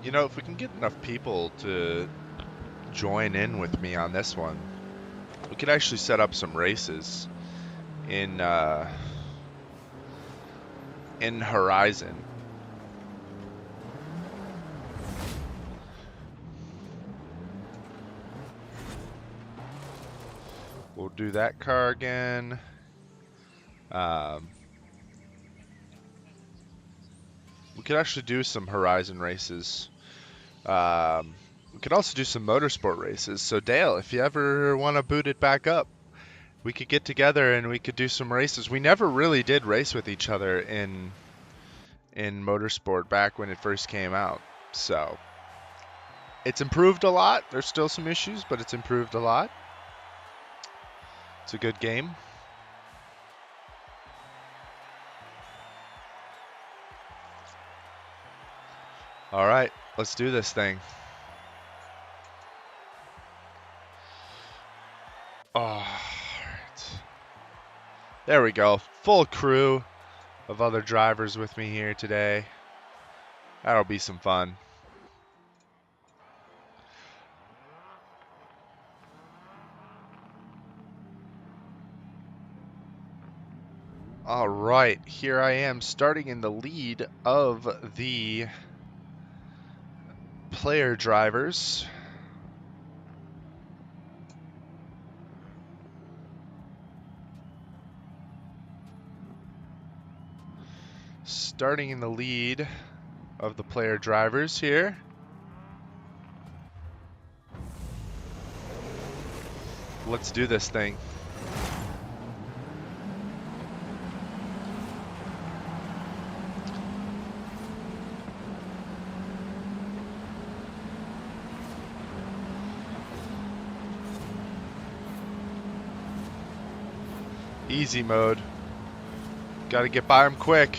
You know, if we can get enough people to join in with me on this one, we could actually set up some races in Horizon. We'll do that car again. We could actually do some Horizon races. We could also do some motorsport races. So Dale, if you ever want to boot it back up, we could get together and we could do some races. We never really did race with each other in motorsport back when it first came out. So it's improved a lot. There's still some issues, but it's improved a lot. It's a good game. All right, let's do this thing. All right. There we go. Full crew of other drivers with me here today. That'll be some fun. All right, here I am starting in the lead of the player drivers. Starting in the lead of the player drivers here. Let's do this thing. Easy mode. Got to get by them quick.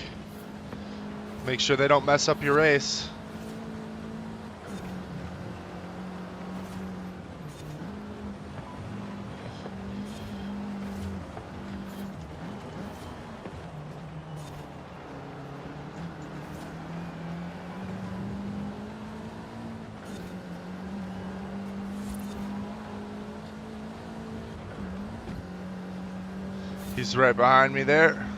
Make sure they don't mess up your race. He's right behind me there.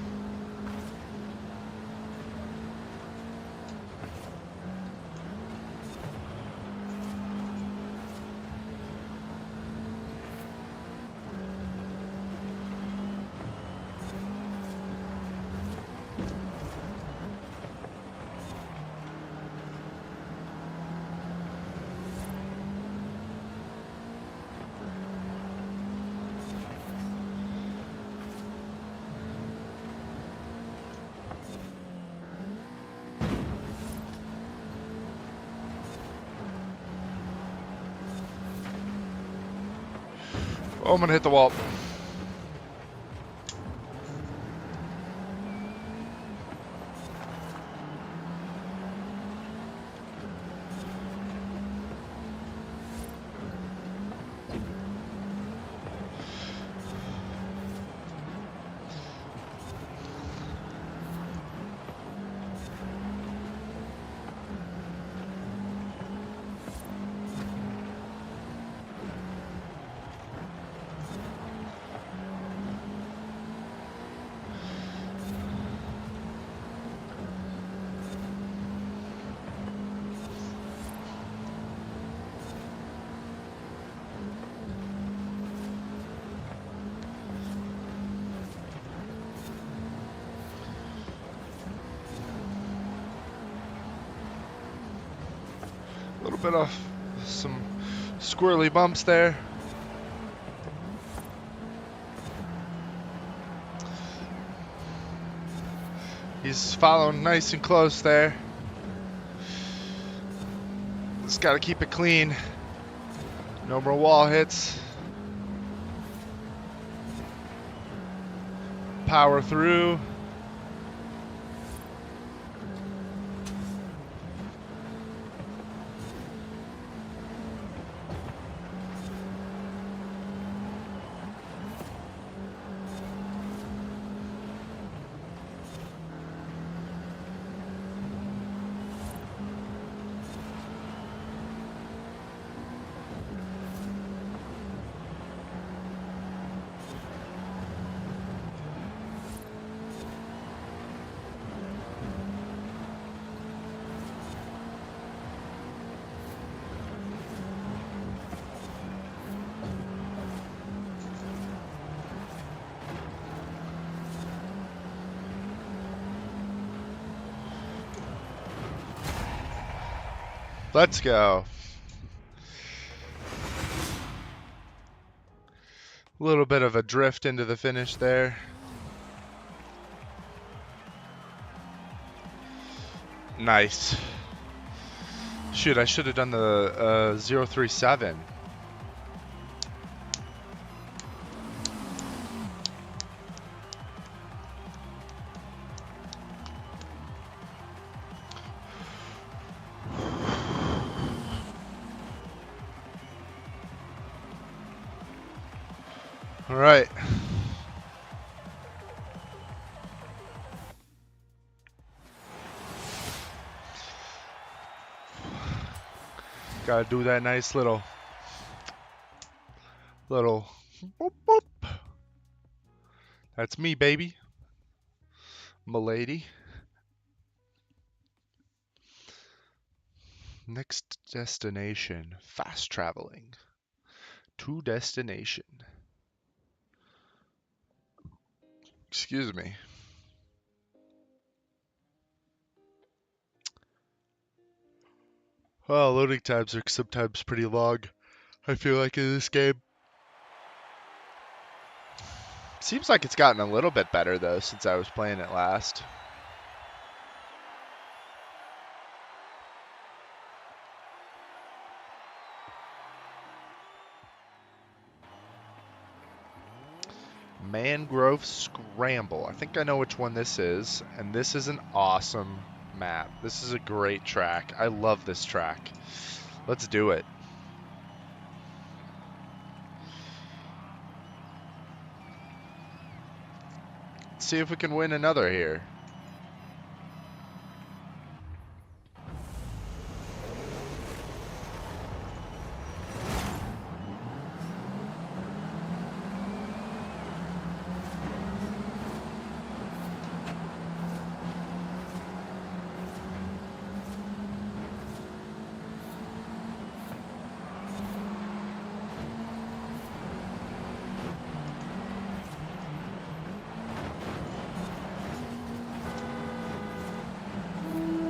Oh, I'm gonna hit the wall. A little bit of some squirrely bumps there. He's following nice and close there. Just gotta keep it clean. No more wall hits. Power through. Let's go. A little bit of a drift into the finish there. Nice. Shoot, I should have done the 037. All right. Gotta do that nice little boop, boop. That's me, baby. M'lady. Next destination. Fast traveling. To destination. Excuse me. Well, loading times are sometimes pretty long, I feel like, in this game. Seems like it's gotten a little bit better, though, since I was playing it last. Mangrove Scramble. I think I know which one this is, and this is an awesome map. This is a great track. I love this track. Let's do it. Let's see if we can win another here.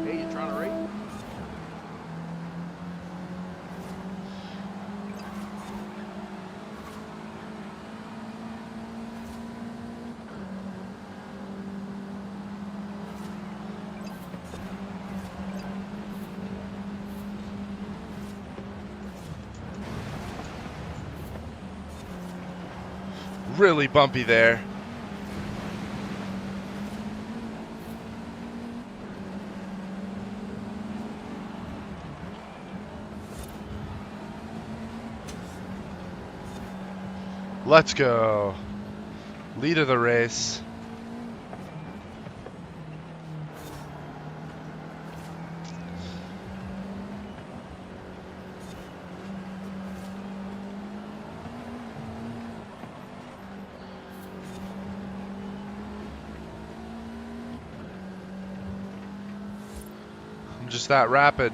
Hey, you trying to race? Really bumpy there. Let's go. Lead of the race. I'm just that rapid.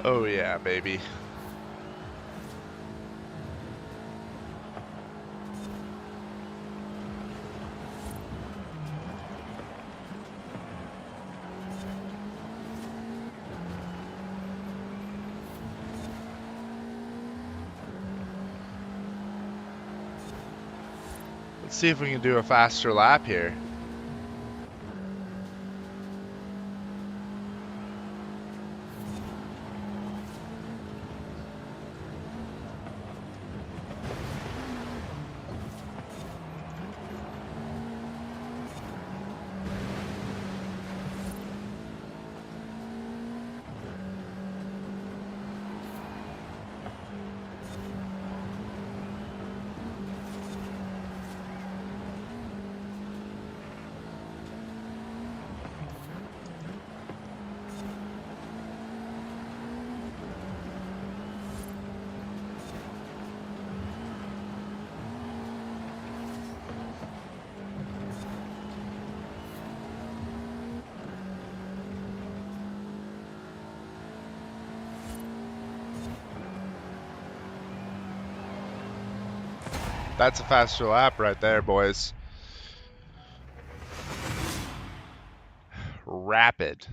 Oh yeah, baby. Let's see if we can do a faster lap here. That's a faster lap right there, boys. Rapid.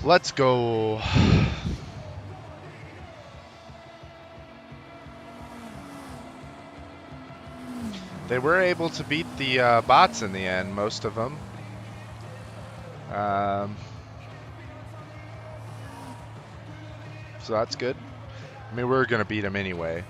Let's go. They were able to beat the bots in the end, most of them. So that's good. I mean, we're going to beat them anyway.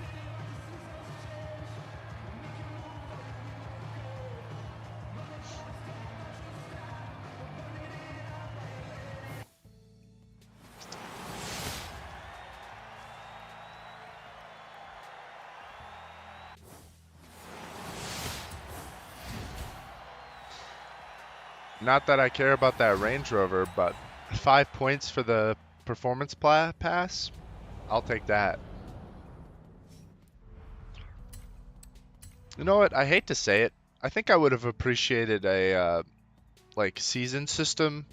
Not that I care about that Range Rover, but 5 points for the performance pass? I'll take that. You know what? I hate to say it. I think I would have appreciated a like season system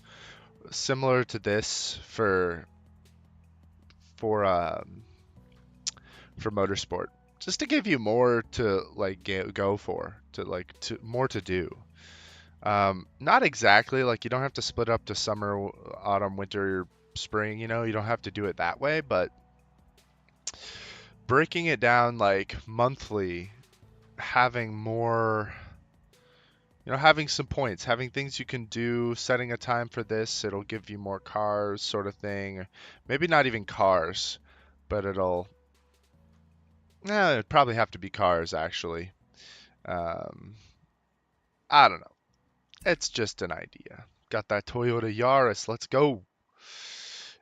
similar to this for motorsport, just to give you more to like go for, to more to do. Not exactly like you don't have to split up to summer, autumn, winter, spring. You know, you don't have to do it that way, but breaking it down like monthly, having more, you know, having some points, having things you can do, setting a time for this, it'll give you more cars, sort of thing. Maybe not even cars, but it'd probably have to be cars actually. Um, I don't know. It's just an idea. Got that Toyota Yaris. Let's go.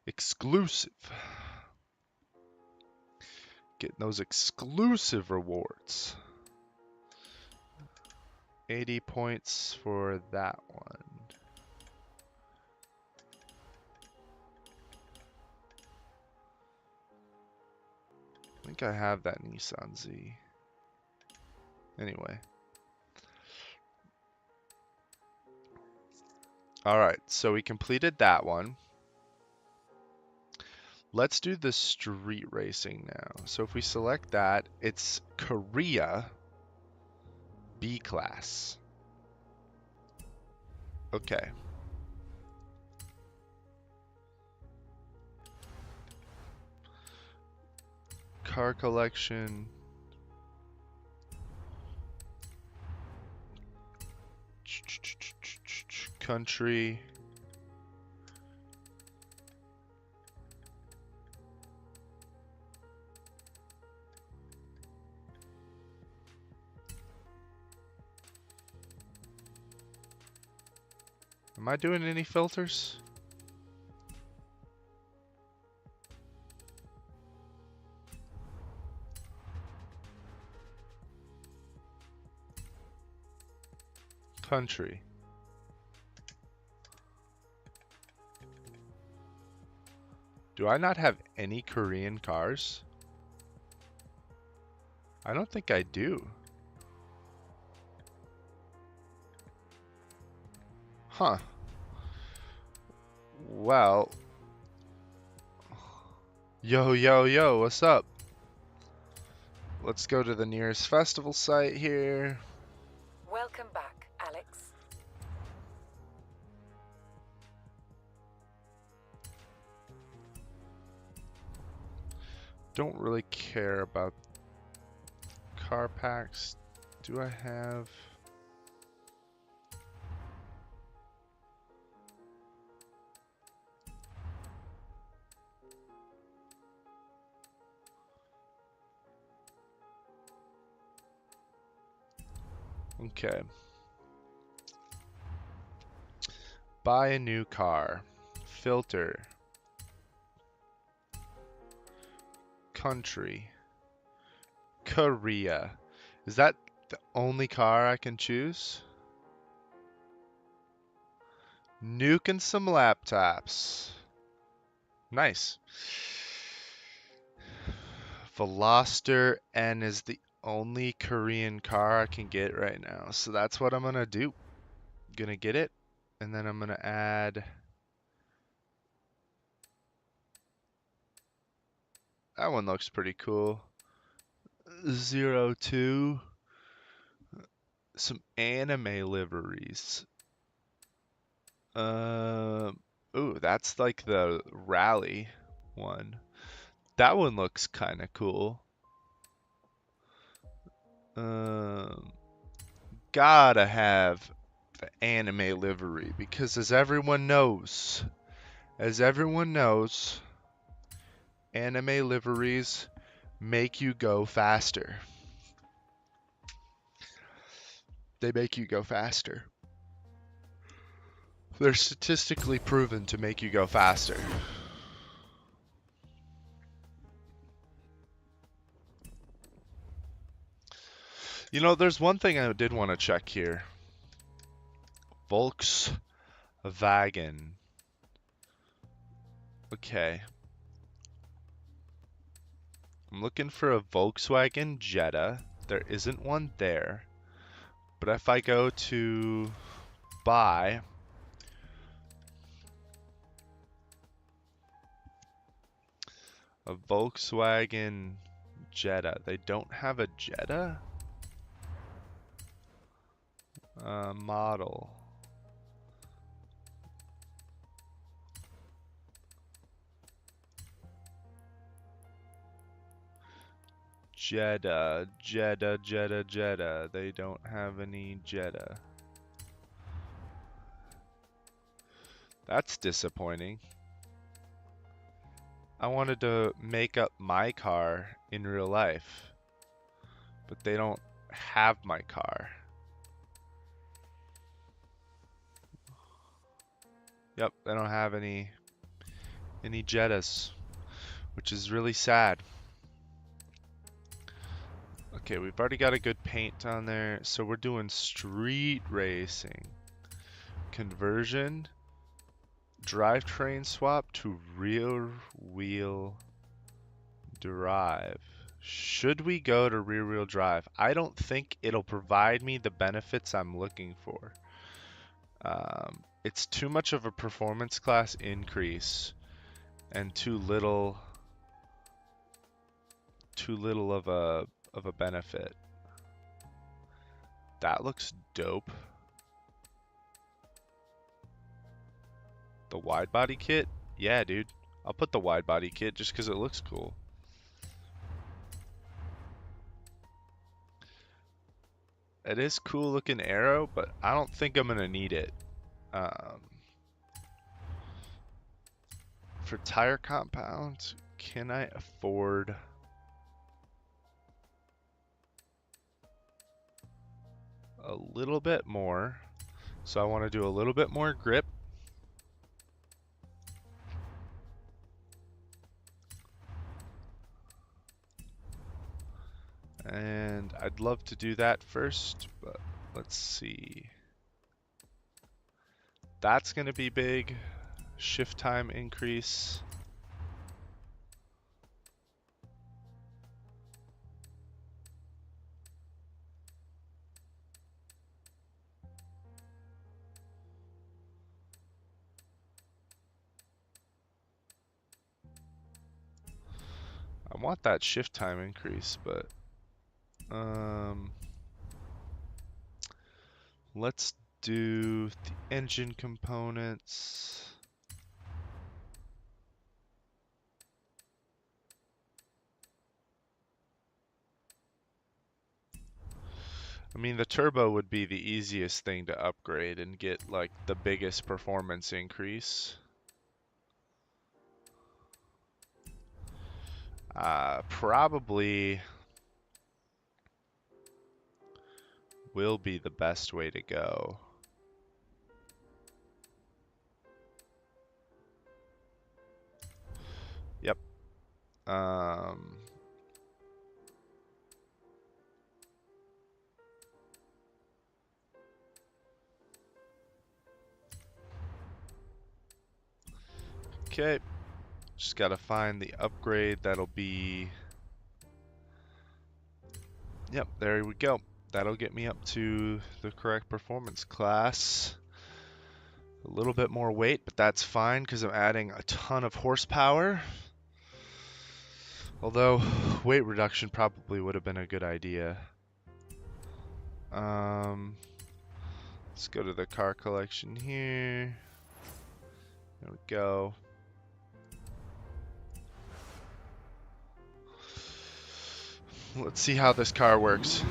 Exclusive. Getting those exclusive rewards. 80 points for that one. I think I have that Nissan Z. Anyway. Alright, so we completed that one. Let's do the street racing now. So if we select that, it's Korea B class. Okay. Car collection. Country. Am I doing any filters? Country. Do I not have any Korean cars? I don't think I do. Huh. Well, yo, what's up? Let's go to the nearest festival site here. Welcome back, Alex. Don't really care about car packs. Do I have... Okay. Buy a new car. Filter. Country. Korea. Is that the only car I can choose? Nuke and some laptops. Nice. Veloster N is the only Korean car I can get right now. So that's what I'm gonna do. Gonna get it. And then I'm gonna add... That one looks pretty cool. 02. Some anime liveries. Ooh, that's like the rally one. That one looks kind of cool. Gotta have the anime livery because as everyone knows, anime liveries make you go faster. They make you go faster. They're statistically proven to make you go faster. You know, there's one thing I did want to check here. Volkswagen. Okay. I'm looking for a Volkswagen Jetta. There isn't one there. But if I go to buy... a Volkswagen Jetta. They don't have a Jetta? Model. Jetta. They don't have any Jetta. That's disappointing. I wanted to make up my car in real life, but they don't have my car. Yep, they don't have any Jettas, which is really sad. Okay, we've already got a good paint on there, so we're doing street racing. Conversion, drivetrain swap to rear wheel drive. Should we go to rear wheel drive? I don't think it'll provide me the benefits I'm looking for. It's too much of a performance class increase and too little of a benefit. That looks dope. The wide body kit? Yeah, dude. I'll put the wide body kit just because it looks cool. It is cool looking arrow, but I don't think I'm gonna need it. For tire compound, can I afford a little bit more? So I want to do a little bit more grip. And I'd love to do that first, but let's see. That's going to be big. Shift time increase. want that shift time increase, but let's do the engine components. I mean, the turbo would be the easiest thing to upgrade and get like the biggest performance increase. Probably will be the best way to go. Yep. Okay. Just gotta find the upgrade that'll be... Yep, there we go. That'll get me up to the correct performance class. A little bit more weight, but that's fine because I'm adding a ton of horsepower. Although, weight reduction probably would have been a good idea. Let's go to the car collection here. There we go. Let's see how this car works.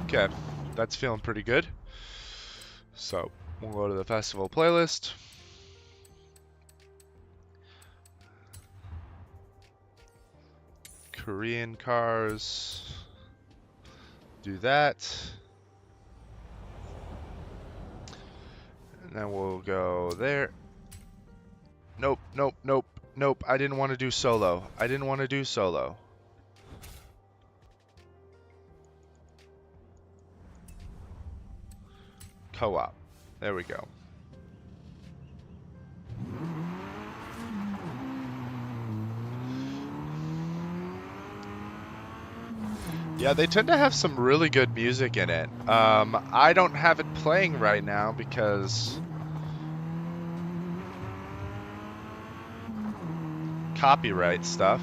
Okay, that's feeling pretty good. So we'll go to the festival playlist. Korean cars. Do that. And then we'll go there. Nope, nope, nope, nope. I didn't want to do solo. I didn't want to do solo. Co-op. There we go. Yeah, they tend to have some really good music in it. I don't have it playing right now because copyright stuff.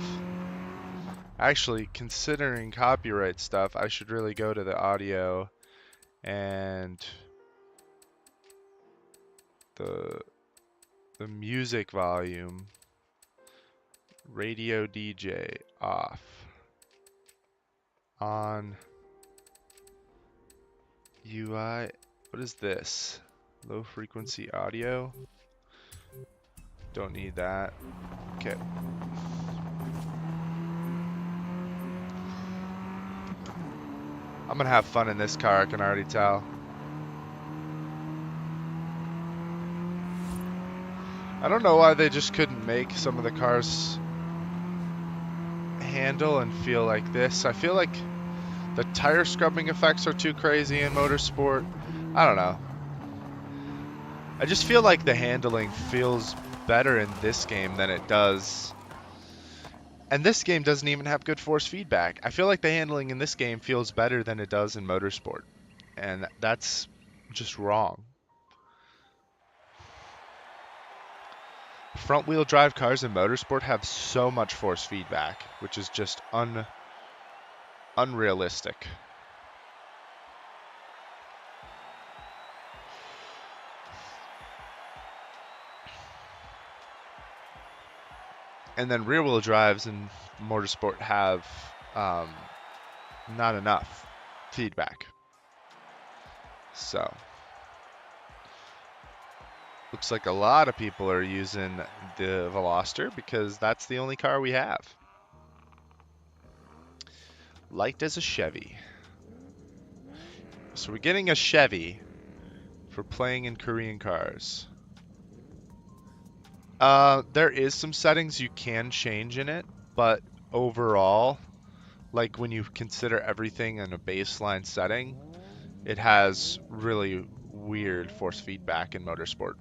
Actually, considering copyright stuff, I should really go to the audio and the music volume, radio DJ off, on UI. What is this? Low frequency audio? Don't need that. Okay. I'm gonna have fun in this car, I can already tell. I don't know why they just couldn't make some of the cars handle and feel like this. I feel like the tire scrubbing effects are too crazy in motorsport. I don't know. I just feel like the handling feels better in this game than it does. And this game doesn't even have good force feedback. I feel like the handling in this game feels better than it does in motorsport. And that's just wrong. Front-wheel drive cars in motorsport have so much force feedback, which is just unrealistic. And then rear-wheel drives in motorsport have not enough feedback. So looks like a lot of people are using the Veloster because that's the only car we have. Light as a Chevy. So we're getting a Chevy for playing in Korean cars. There is some settings you can change in it, but overall, like when you consider everything in a baseline setting, it has really weird force feedback in motorsport.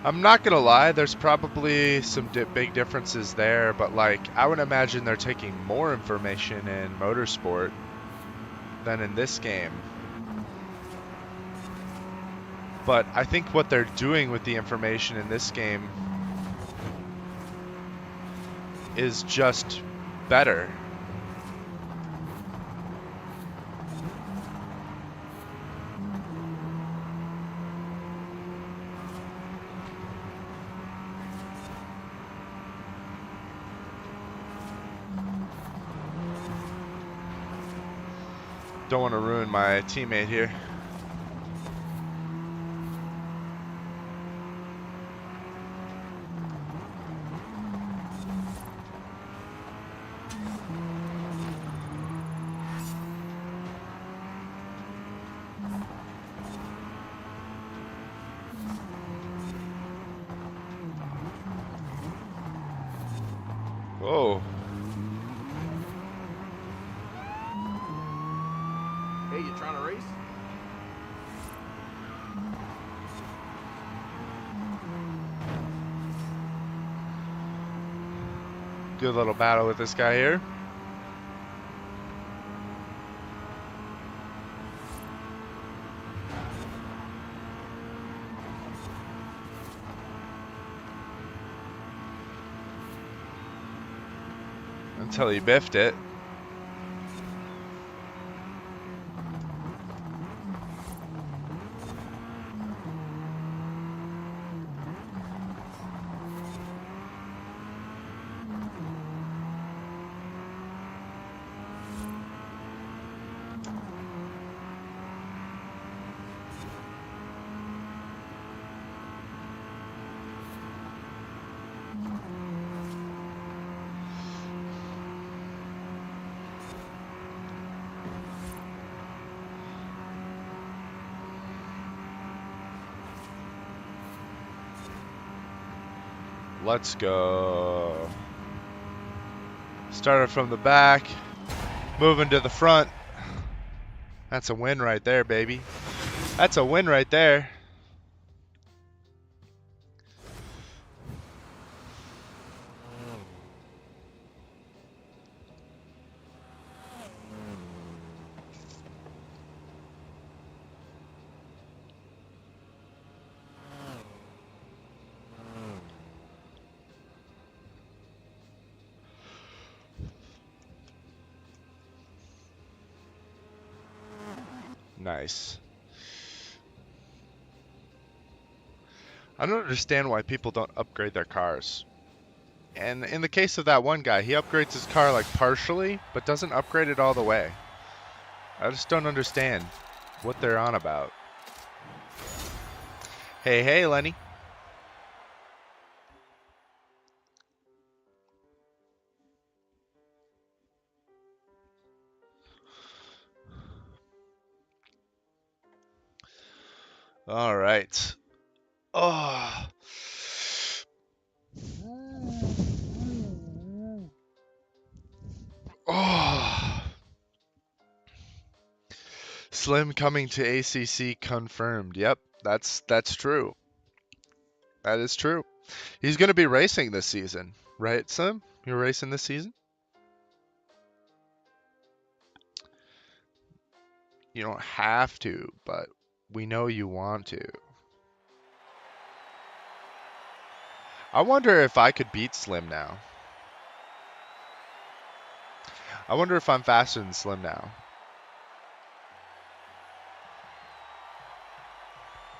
I'm not gonna lie, there's probably some big differences there, but like I would imagine they're taking more information in motorsport than in this game. But I think what they're doing with the information in this game is just better. Don't want to ruin my teammate here. Whoa. Hey, you trying to race? Good little battle with this guy here. Until he biffed it. Let's go. Started from the back, moving to the front. That's a win right there, baby. That's a win right there. Nice. I don't understand why people don't upgrade their cars. And in the case of that one guy, he upgrades his car like partially, but doesn't upgrade it all the way. I just don't understand what they're on about. Hey, Lenny. All right. Oh. Oh. Slim coming to ACC confirmed. Yep, that's true. That is true. He's going to be racing this season, right, Slim? You're racing this season? You don't have to, but we know you want to. I wonder if I could beat Slim now. I wonder if I'm faster than Slim now.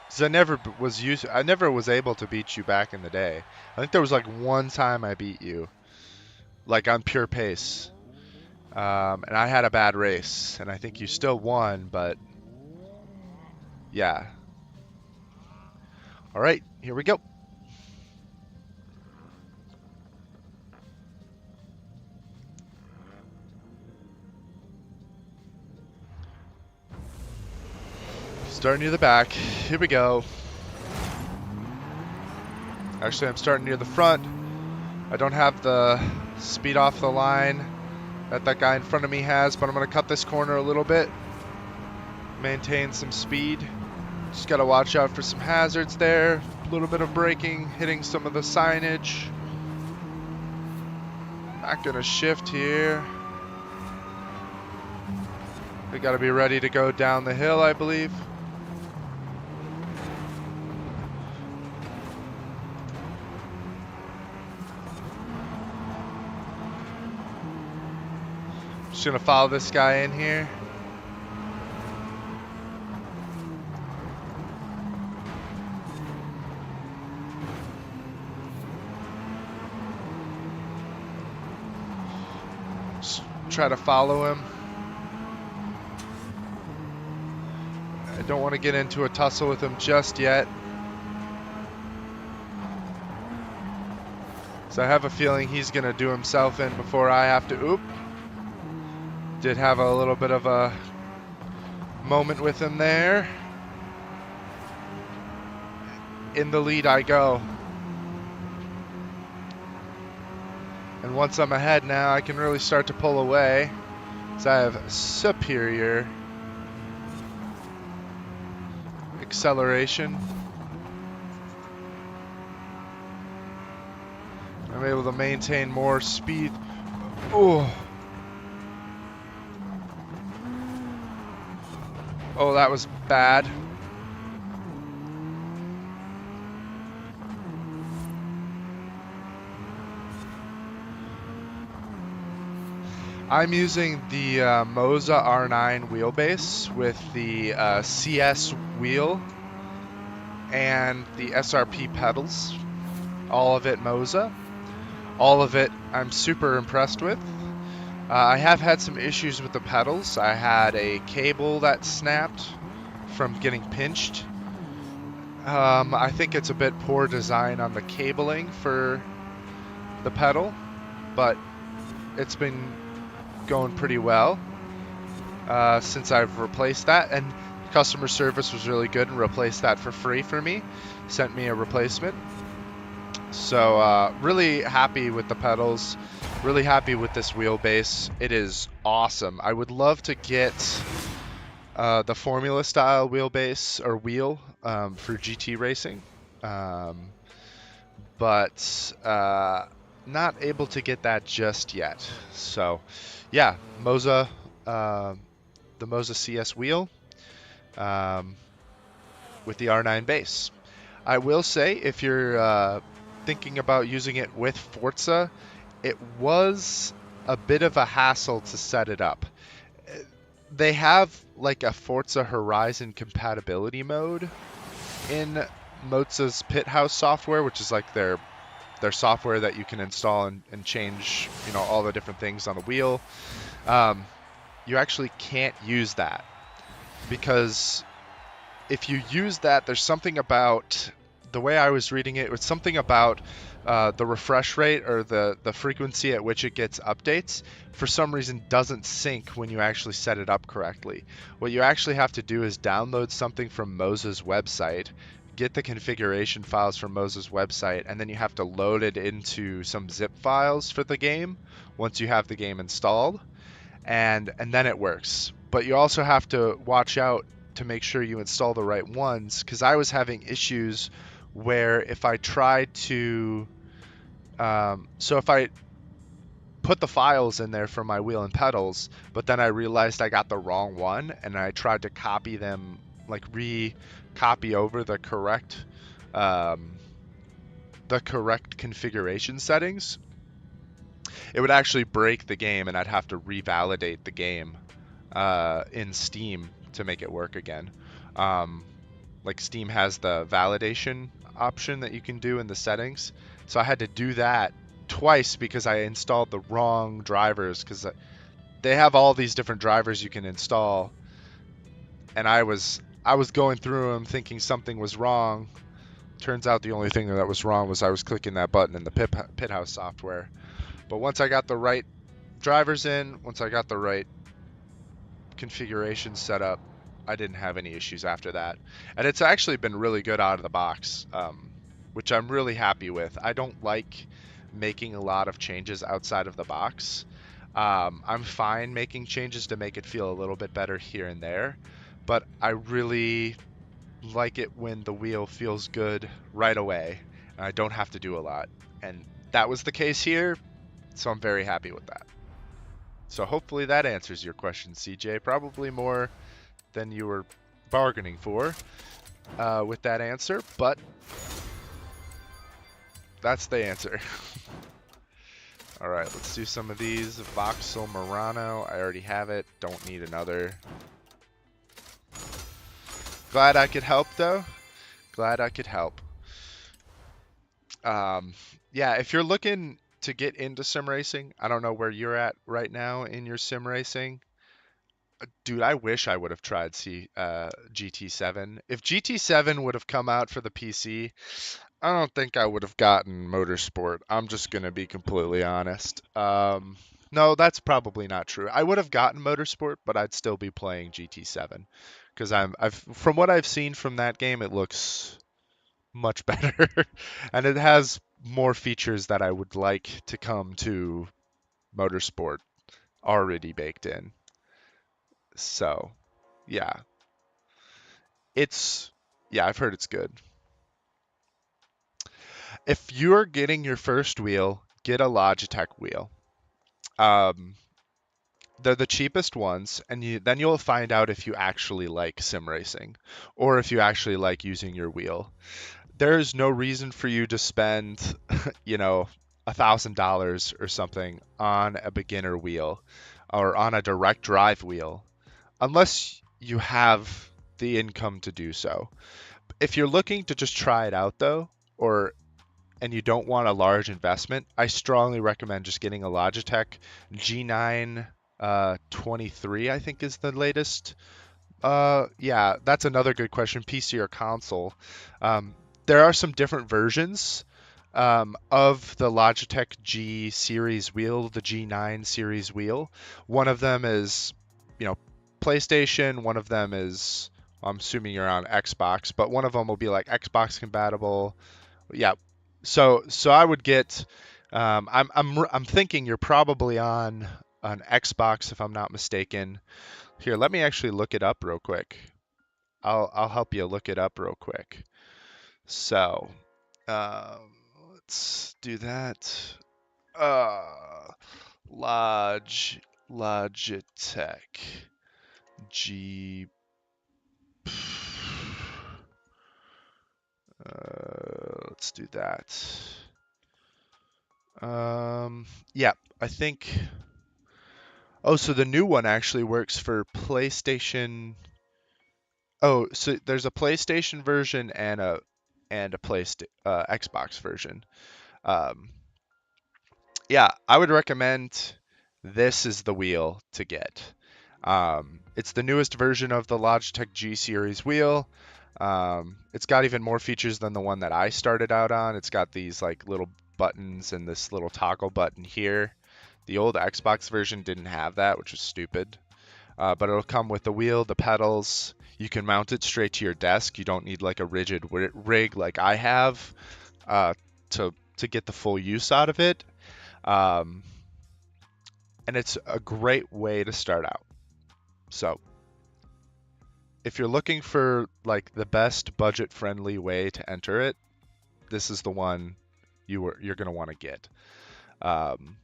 Because I never was able to beat you back in the day. I think there was like one time I beat you, like on pure pace. And I had a bad race, and I think you still won, but yeah. All right, here we go. Starting near the back. Here we go. Actually, I'm starting near the front. I don't have the speed off the line that guy in front of me has, but I'm going to cut this corner a little bit. Maintain some speed. Just got to watch out for some hazards there. A little bit of braking, hitting some of the signage. Not going to shift here. We got to be ready to go down the hill, I believe. Just gonna follow this guy in here. Just try to follow him. I don't want to get into a tussle with him just yet. So I have a feeling he's gonna do himself in before I have to. Oop. Did have a little bit of a moment with him there. In the lead I go. And once I'm ahead now, I can really start to pull away. So I have superior acceleration. I'm able to maintain more speed. Ooh. Oh, that was bad. I'm using the Moza R9 wheelbase with the CS wheel and the SRP pedals. All of it Moza. All of it I'm super impressed with. I have had some issues with the pedals. I had a cable that snapped from getting pinched. I think it's a bit poor design on the cabling for the pedal, but it's been going pretty well since I've replaced that, and customer service was really good and replaced that for free for me. Sent me a replacement. So really happy with the pedals, really happy with this wheelbase. It is awesome. I would love to get the Formula style wheelbase or wheel for GT racing, but not able to get that just yet. So yeah, Moza, the Moza CS wheel with the R9 base. I will say, if you're thinking about using it with Forza, it was a bit of a hassle to set it up. They have like a Forza Horizon compatibility mode in Moza's Pit House software, which is like their software that you can install and change, you know, all the different things on the wheel. You actually can't use that, because if you use that, there's something about the way I was reading it. It's something about the refresh rate or the frequency at which it gets updates for some reason doesn't sync when you actually set it up correctly. What you actually have to do is download something from Moza's website, get the configuration files from Moza's website, and then you have to load it into some zip files for the game once you have the game installed, and then it works. But you also have to watch out to make sure you install the right ones, because I was having issues where if I tried to so if I put the files in there for my wheel and pedals, but then I realized I got the wrong one and I tried to copy them, like copy over the correct configuration settings, it would actually break the game and I'd have to revalidate the game in Steam to make it work again. Like Steam has the validation option that you can do in the settings, so I had to do that twice because I installed the wrong drivers, because they have all these different drivers you can install, and I was going through them thinking something was wrong. Turns out the only thing that was wrong was I was clicking that button in the Pit House software. But once I got the right drivers in, once I got the right configuration set up, I didn't have any issues after that. And it's actually been really good out of the box, which I'm really happy with. I don't like making a lot of changes outside of the box. I'm fine making changes to make it feel a little bit better here and there, but I really like it when the wheel feels good right away and I don't have to do a lot. And that was the case here, so I'm very happy with that. So hopefully that answers your question, CJ. Probably more than you were bargaining for with that answer, but that's the answer. All right, let's do some of these. Voxel Murano, I already have it. Don't need another. Glad I could help, though. Glad I could help. Yeah, if you're looking to get into sim racing, I don't know where you're at right now in your sim racing. Dude, I wish I would have tried GT7. If GT7 would have come out for the PC, I don't think I would have gotten Motorsport. I'm just gonna be completely honest. No, that's probably not true. I would have gotten Motorsport, but I'd still be playing GT7 because I've from what I've seen from that game, it looks much better, and it has more features that I would like to come to Motorsport already baked in. So, yeah, it's yeah, I've heard it's good. If you're getting your first wheel, get a Logitech wheel. Um, they're the cheapest ones, and then you'll find out if you actually like sim racing or if you actually like using your wheel. There's no reason for you to spend, you know, $1,000 or something on a beginner wheel or on a direct drive wheel unless you have the income to do so. If you're looking to just try it out though, or and you don't want a large investment, I strongly recommend just getting a Logitech G9 23, I think is the latest. Yeah, that's another good question. PC or console? Um, there are some different versions of the Logitech G series wheel, the G9 series wheel. One of them is, you know, PlayStation. One of them is, I'm assuming you're on Xbox, but one of them will be like Xbox compatible. Yeah. So I would get. I'm thinking you're probably on an Xbox if I'm not mistaken. Here, let me actually look it up real quick. I'll help you look it up real quick. So, um, let's do that. Uh, Logitech G. Let's do that. Yeah, I think. Oh, so the new one actually works for PlayStation. Oh, so there's a PlayStation version and a Xbox version. Um, yeah, I would recommend this is the wheel to get. It's the newest version of the Logitech G series wheel. It's got even more features than the one that I started out on. It's got these like little buttons and this little toggle button here. The old Xbox version didn't have that, which was stupid. But it'll come with the wheel, the pedals. You can mount it straight to your desk. You don't need like a rigid rig like I have to get the full use out of it. Um, and it's a great way to start out. So if you're looking for like the best budget-friendly way to enter it, this is the one you're gonna want to get. Um,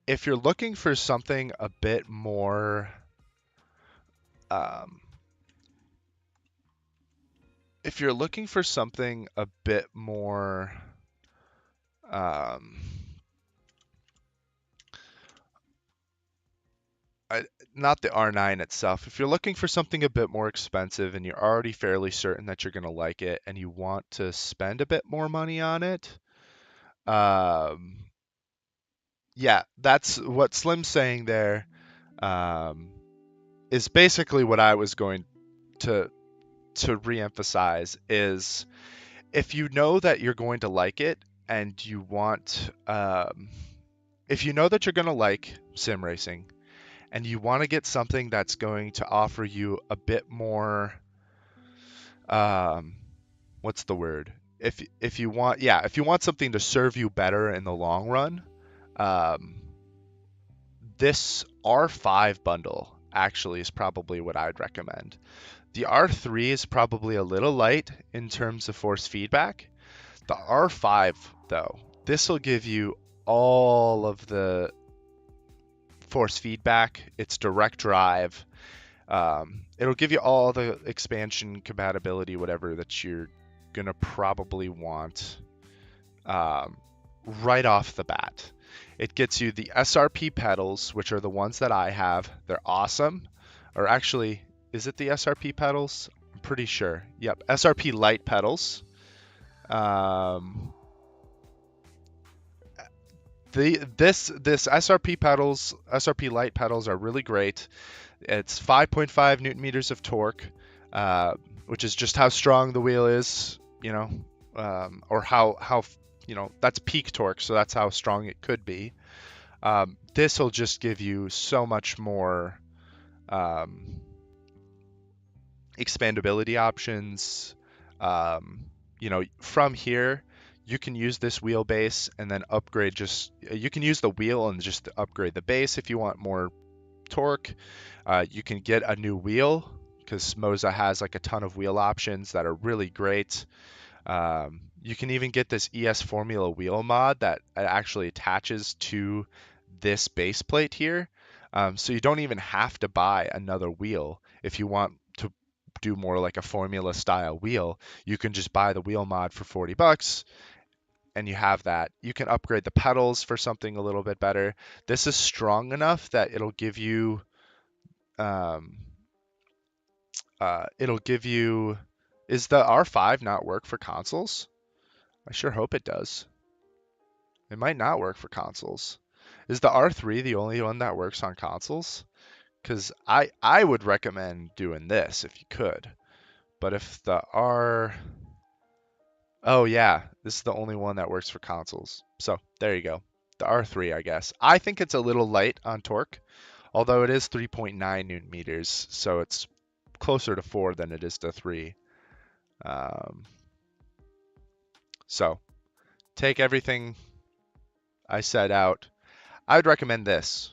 if you're looking for something a bit more um, if you're looking for something a bit more um, not the R9 itself, if you're looking for something a bit more expensive and you're already fairly certain that you're going to like it and you want to spend a bit more money on it, um, yeah, that's what Slim's saying there, um, is basically what I was going to reemphasize is if you know that you're going to like it and you want if you know that you're going to like sim racing and you want to get something that's going to offer you a bit more, what's the word? If you want, yeah, if you want something to serve you better in the long run, um, this R5 bundle actually is probably what I'd recommend. The R3 is probably a little light in terms of force feedback. The R5, though, this will give you all of the force feedback. It's direct drive. It'll give you all the expansion compatibility, whatever that you're gonna probably want right off the bat. It gets you the SRP pedals, which are the ones that I have. They're awesome. Or actually, is it the SRP pedals? I'm pretty sure. Yep, SRP light pedals. This SRP pedals, SRP light pedals are really great. It's 5.5 newton meters of torque, which is just how strong the wheel is, or how that's peak torque, so that's how strong it could be. This will just give you so much more expandability options. From here, you can use this wheelbase and then upgrade you can use the wheel and just upgrade the base if you want more torque. You can get a new wheel because Moza has like a ton of wheel options that are really great. You can even get this ES Formula wheel mod that actually attaches to this base plate here. So you don't even have to buy another wheel if you want to do more like a Formula style wheel. You can just buy the wheel mod for $40 and you have that. You can upgrade the pedals for something a little bit better. This is strong enough that it'll give you is the R5 not work for consoles? I sure hope it does. It might not work for consoles. Is the R3 the only one that works on consoles? Because I would recommend doing this if you could. But if the oh yeah, this is the only one that works for consoles. So there you go. The R3, I guess. I think it's a little light on torque, although it is 3.9 newton meters, so it's closer to 4 than it is to 3. So take everything I said out. I would recommend this.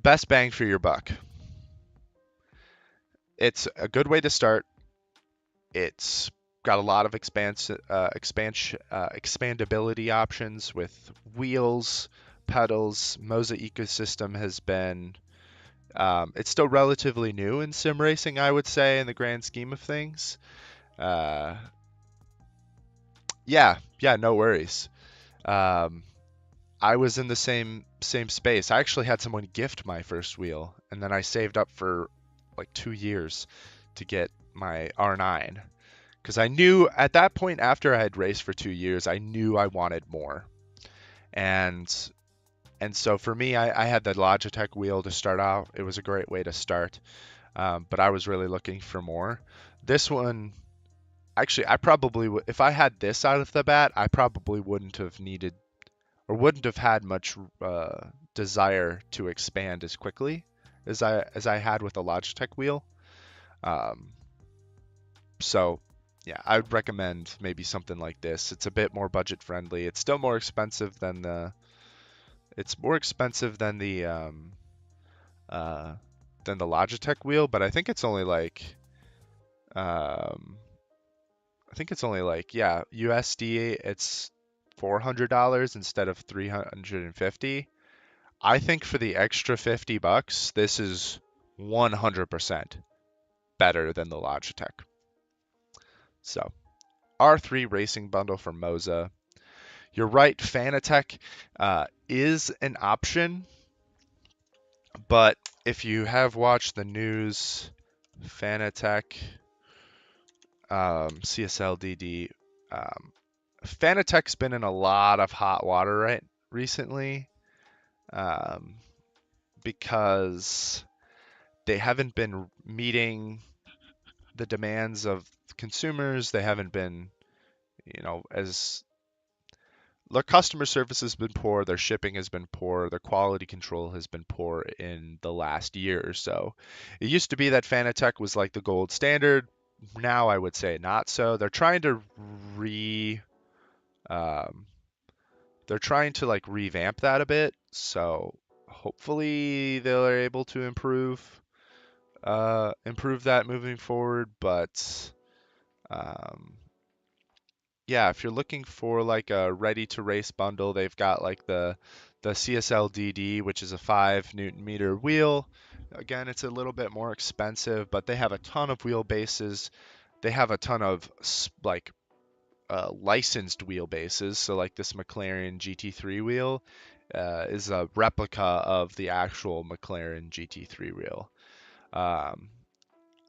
Best bang for your buck. It's a good way to start. It's got a lot of expandability options with wheels, pedals. Moza ecosystem has been it's still relatively new in sim racing, I would say, in the grand scheme of things. Yeah, no worries. I was in the same space. I actually had someone gift my first wheel, and then I saved up for like 2 years to get my R9 because I knew at that point, after I had raced for 2 years, I knew I wanted more. And so for me, I had the Logitech wheel to start out. It was a great way to start, but I was really looking for more. This one, actually, I probably would, if I had this out of the bat, I probably wouldn't have needed or wouldn't have had much desire to expand as quickly as I had with the Logitech wheel. So yeah, I would recommend maybe something like this. It's a bit more budget friendly. It's still more expensive than the Logitech wheel, but I think it's only like yeah, USD it's $400 instead of $350. I think for the extra $50, this is 100% better than the Logitech. So, R3 racing bundle for Moza. You're right, Fanatec is an option, but if you have watched the news, Fanatec, CSLDD, Fanatec's been in a lot of hot water recently because they haven't been meeting the demands of consumers. They haven't been, as their customer service has been poor, their shipping has been poor, their quality control has been poor in the last year or so. It used to be that Fanatec was like the gold standard. Now I would say not so. Re um, they're trying to like revamp that a bit. So hopefully they're able to improve that moving forward. But um, yeah, if you're looking for like a ready to race bundle, they've got like the CSL DD, which is a 5 Nm wheel. Again, it's a little bit more expensive, but they have a ton of wheelbases. They have a ton of like licensed wheelbases. So like this McLaren GT3 wheel is a replica of the actual McLaren GT3 wheel. Um,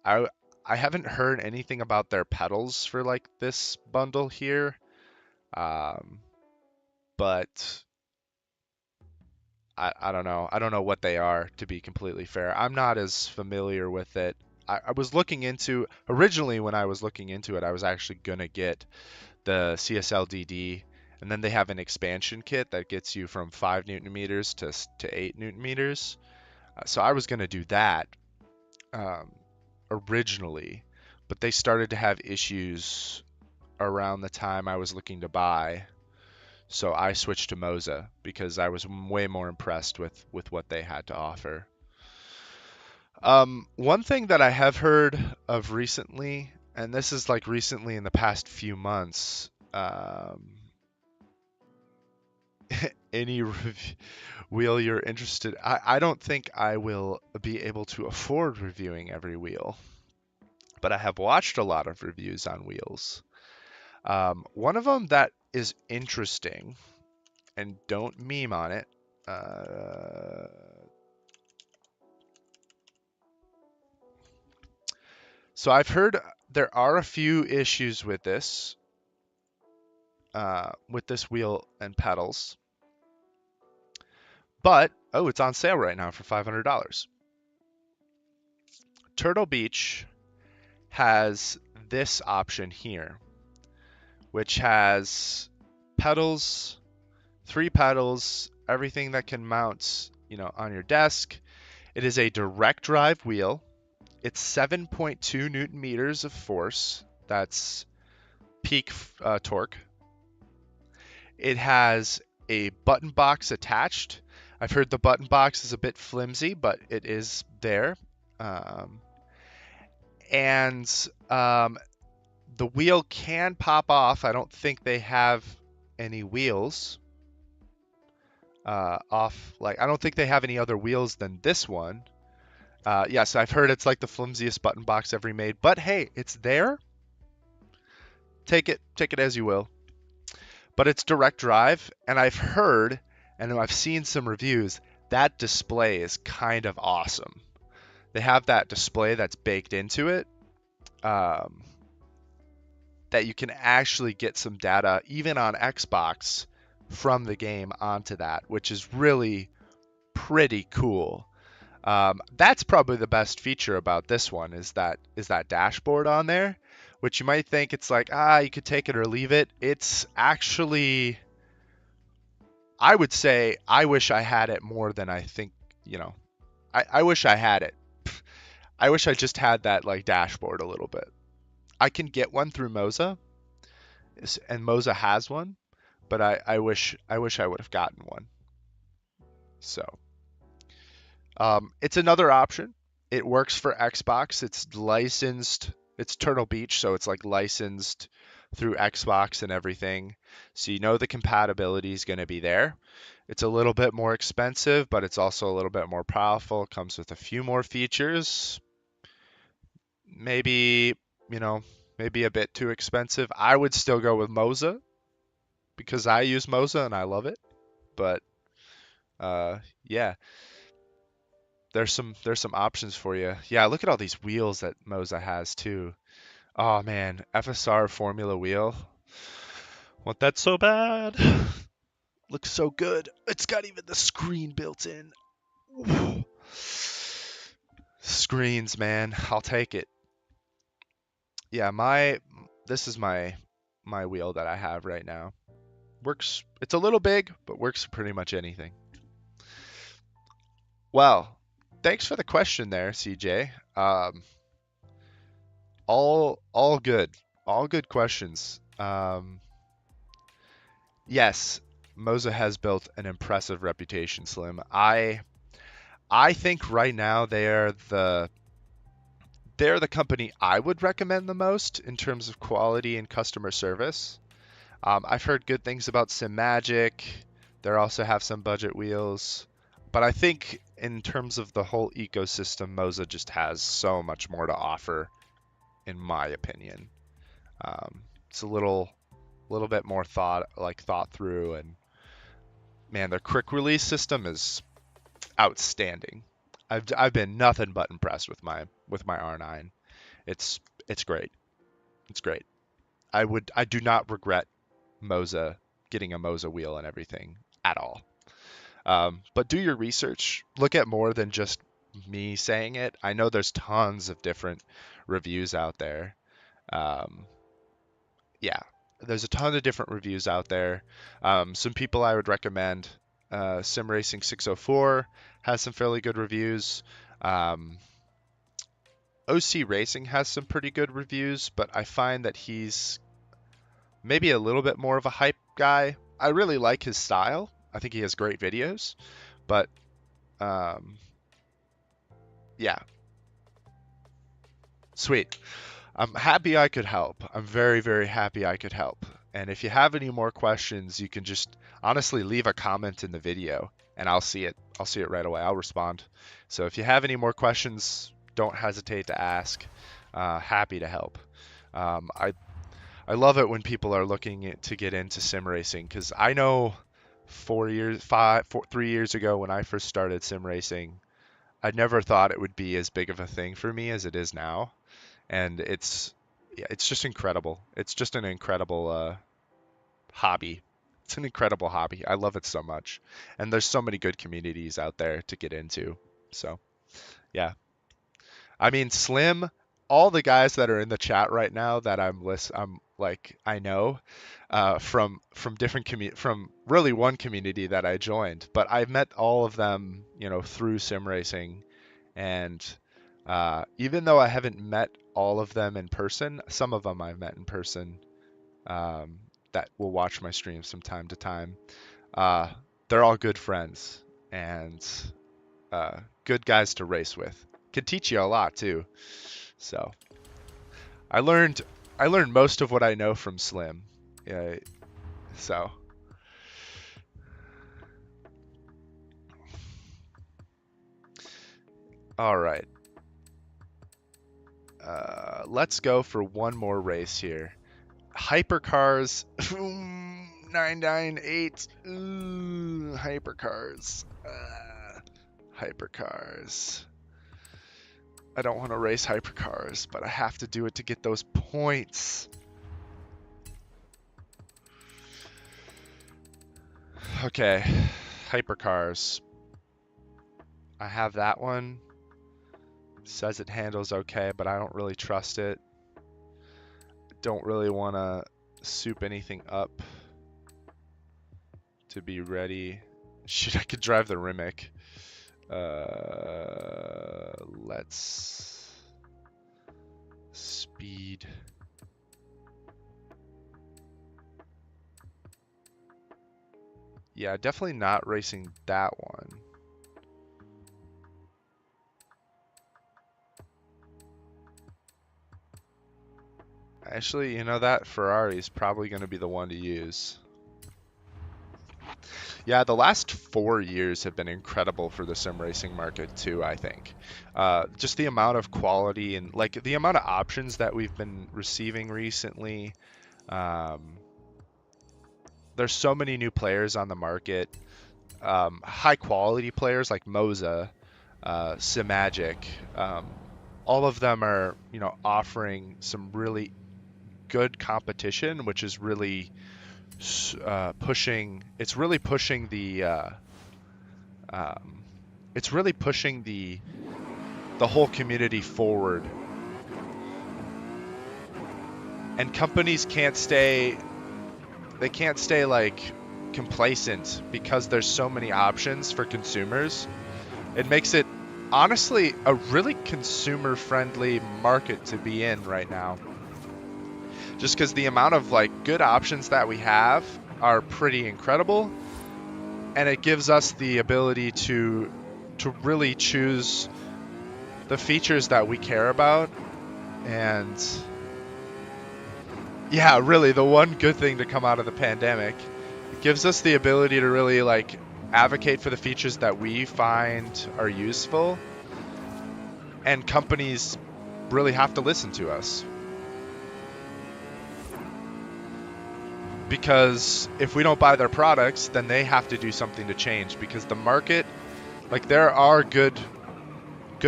I I haven't heard anything about their pedals for like this bundle here. Um, but I don't know. I don't know what they are, to be completely fair. I'm not as familiar with it. I was looking into originally when I was looking into it, I was actually gonna get the CSL DD, and then they have an expansion kit that gets you from 5 Nm to 8 Nm. So I was gonna do that um, originally, but they started to have issues around the time I was looking to buy. So I switched to Moza because I was way more impressed with what they had to offer. One thing that I have heard of recently, and this is like recently in the past few months, any wheel you're interested, I don't think I will be able to afford reviewing every wheel, but I have watched a lot of reviews on wheels. One of them that is interesting, and don't meme on it. Uh, so I've heard there are a few issues with this wheel and pedals, but oh, it's on sale right now for $500. Turtle Beach has this option here, which has pedals, 3 pedals, everything that can mount, on your desk. It is a direct drive wheel. It's 7.2 Newton meters of force. That's peak torque. It has a button box attached. I've heard the button box is a bit flimsy, but it is there. Um, and the wheel can pop off. I don't think they have any wheels off. Like, I don't think they have any other wheels than this one. Yes, I've heard it's like the flimsiest button box ever made, but hey, it's there. Take it as you will. But it's direct drive, and I've heard, and I've seen some reviews, that display is kind of awesome. They have that display that's baked into it, um, that you can actually get some data, even on Xbox, from the game onto that, which is really pretty cool. That's probably the best feature about this one is that dashboard on there, which you might think it's like, you could take it or leave it. It's actually, I would say, I wish I had it more than I think, you know, I wish I had it. I wish I just had that like dashboard a little bit. I can get one through Moza, and Moza has one, but I wish I would have gotten one. So it's another option. It works for Xbox. It's licensed. It's Turtle Beach, so it's like licensed through Xbox and everything. So you know the compatibility is going to be there. It's a little bit more expensive, but it's also a little bit more powerful. It comes with a few more features. Maybe, you know, maybe a bit too expensive. I would still go with Moza because I use Moza and I love it. But yeah, there's some options for you. Yeah, look at all these wheels that Moza has too. Oh man, FSR Formula wheel. Want that so bad. Looks so good. It's got even the screen built in. Screens, man. I'll take it. Yeah, this is my wheel that I have right now. Works. It's a little big, but works for pretty much anything. Well, thanks for the question there, CJ. All good. All good questions. Yes, Moza has built an impressive reputation, Slim. I think right now they're the company I would recommend the most in terms of quality and customer service. I've heard good things about SimMagic. They also have some budget wheels. But I think in terms of the whole ecosystem, Moza just has so much more to offer, in my opinion. It's a little bit more thought through, and man, their quick release system is outstanding. I've been nothing but impressed with my R9. It's great. It's great. I do not regret Moza getting a Moza wheel and everything at all. But do your research. Look at more than just me saying it. I know there's tons of different reviews out there. Yeah, there's a ton of different reviews out there. Some people I would recommend. Sim Racing 604 has some fairly good reviews. OC Racing has some pretty good reviews, but I find that he's maybe a little bit more of a hype guy. I really like his style. I think he has great videos, but yeah, sweet. I'm happy I could help. I'm very, very happy I could help. And if you have any more questions, you can just honestly leave a comment in the video and I'll see it. I'll see it right away. I'll respond. So if you have any more questions, don't hesitate to ask. Happy to help. I love it when people are looking to get into sim racing because I know 3 years ago when I first started sim racing, I never thought it would be as big of a thing for me as it is now. And it's just incredible. It's just an incredible hobby. It's an incredible hobby. I love it so much. And there's so many good communities out there to get into. So, yeah. I mean, Slim, all the guys that are in the chat right now that I know from different from really one community that I joined, but I've met all of them, through sim racing, and even though I haven't met all of them in person, some of them I've met in person that will watch my streams from time to time. They're all good friends and good guys to race with. Can teach you a lot too. So I learned most of what I know from Slim. So all right. Let's go for one more race here. Hypercars 998. Ooh, hypercars. Hypercars. I don't want to race hypercars, but I have to do it to get those points. Okay, hypercars. I have that one. Says it handles okay, but I don't really trust it. Don't really want to soup anything up to be ready. Shit, I could drive the Rimac. Let's speed. Yeah, definitely not racing that one. Actually, that Ferrari is probably going to be the one to use. Yeah, the last 4 years have been incredible for the sim racing market too, I think. Just the amount of quality and the amount of options that we've been receiving recently. There's so many new players on the market. High quality players like Moza, SimMagic. All of them are, offering some really good competition, which is really pushing. It's really pushing the. It's really pushing the whole community forward. And companies can't stay. they can't stay like complacent because there's so many options for consumers. It makes it honestly a really consumer friendly market to be in right now. Just because the amount of like good options that we have are pretty incredible, and it gives us the ability to really choose the features that we care about. And yeah, really the one good thing to come out of the pandemic, it gives us the ability to really like advocate for the features that we find are useful, and companies really have to listen to us. Because if we don't buy their products, then they have to do something to change, because the market, like there are good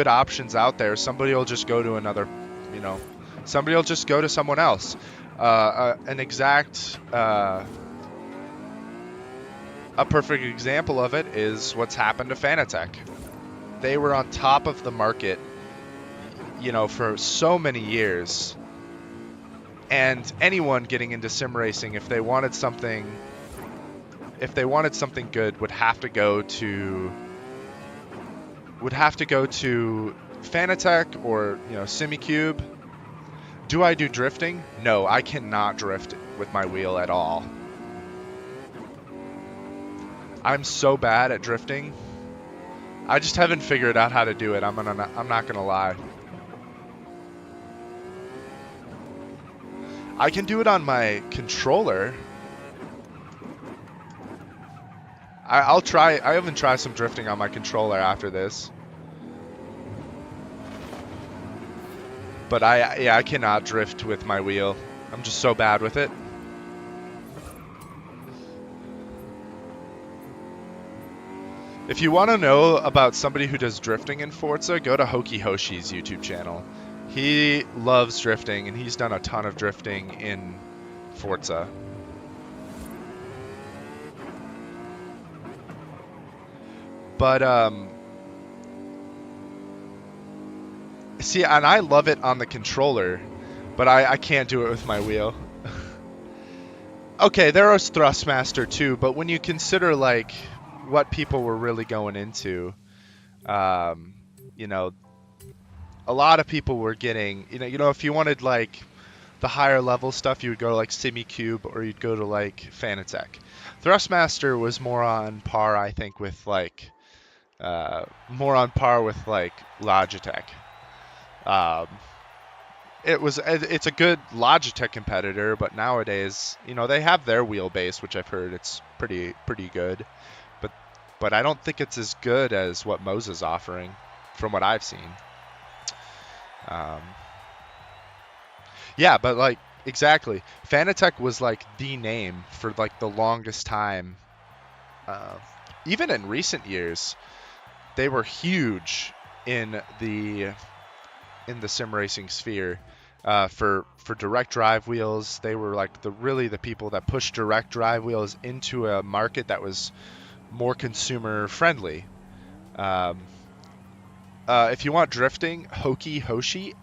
options out there. Somebody will just go to another, somebody will just go to someone else. An exact, a perfect example of it is what's happened to Fanatec. They were on top of the market, for so many years. And anyone getting into sim racing, if they wanted something good, would have to go to Fanatec or Simicube. Do I do drifting? No, I cannot drift with my wheel at all. I'm so bad at drifting. I just haven't figured out how to do it. I'm not gonna lie. I can do it on my controller. I'll try. I even try some drifting on my controller after this. But I cannot drift with my wheel. I'm just so bad with it. If you want to know about somebody who does drifting in Forza, go to Hoki Hoshi's YouTube channel. He loves drifting, and he's done a ton of drifting in Forza. But, see, and I love it on the controller, but I can't do it with my wheel. Okay, there is Thrustmaster too, but when you consider, like, what people were really going into, a lot of people were getting, if you wanted like the higher level stuff, you would go to like Simicube, or you'd go to like Fanatec. Thrustmaster was more on par, I think, with like Logitech. It's a good Logitech competitor, but nowadays, they have their wheelbase, which I've heard it's pretty good, but I don't think it's as good as what Moza's offering, from what I've seen. Yeah, but like exactly, Fanatec was like the name for like the longest time. Even in recent years, they were huge in the sim racing sphere. For direct drive wheels, they were like the people that pushed direct drive wheels into a market that was more consumer friendly. If you want drifting, Hoki Hoshi,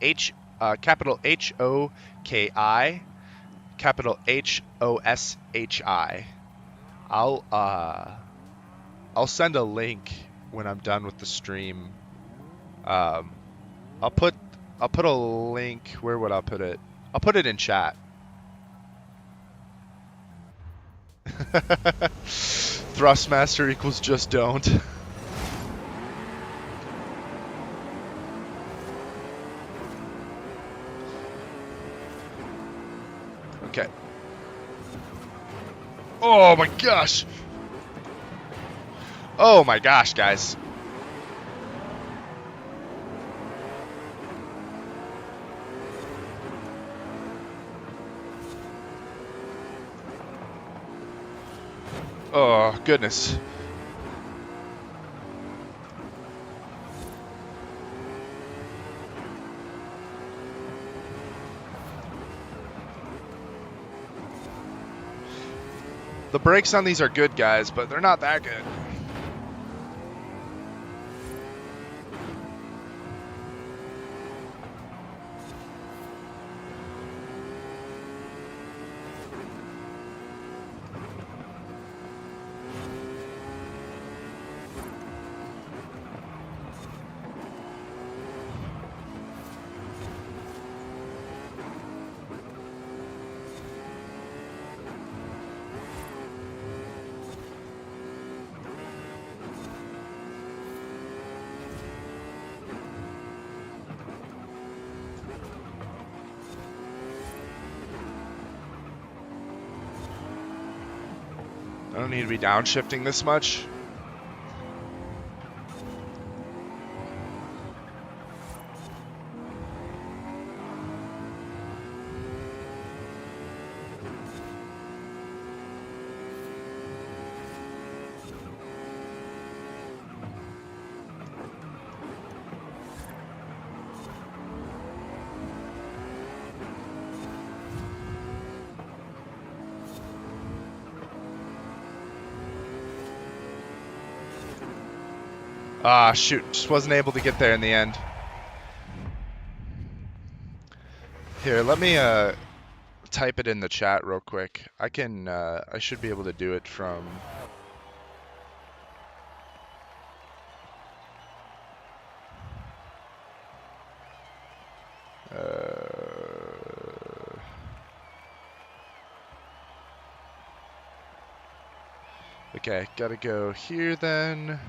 capital Hoki, capital Hoshi. I'll send a link when I'm done with the stream. I'll put a link. Where would I put it? I'll put it in chat. Thrustmaster equals just don't. Okay. Oh my gosh. Oh my gosh, guys. Oh, goodness. The brakes on these are good, guys, but they're not that good. don't need to be downshifting this much. Ah, shoot. Just wasn't able to get there in the end. Here, let me type it in the chat real quick. I should be able to do it from... Okay, gotta go here then.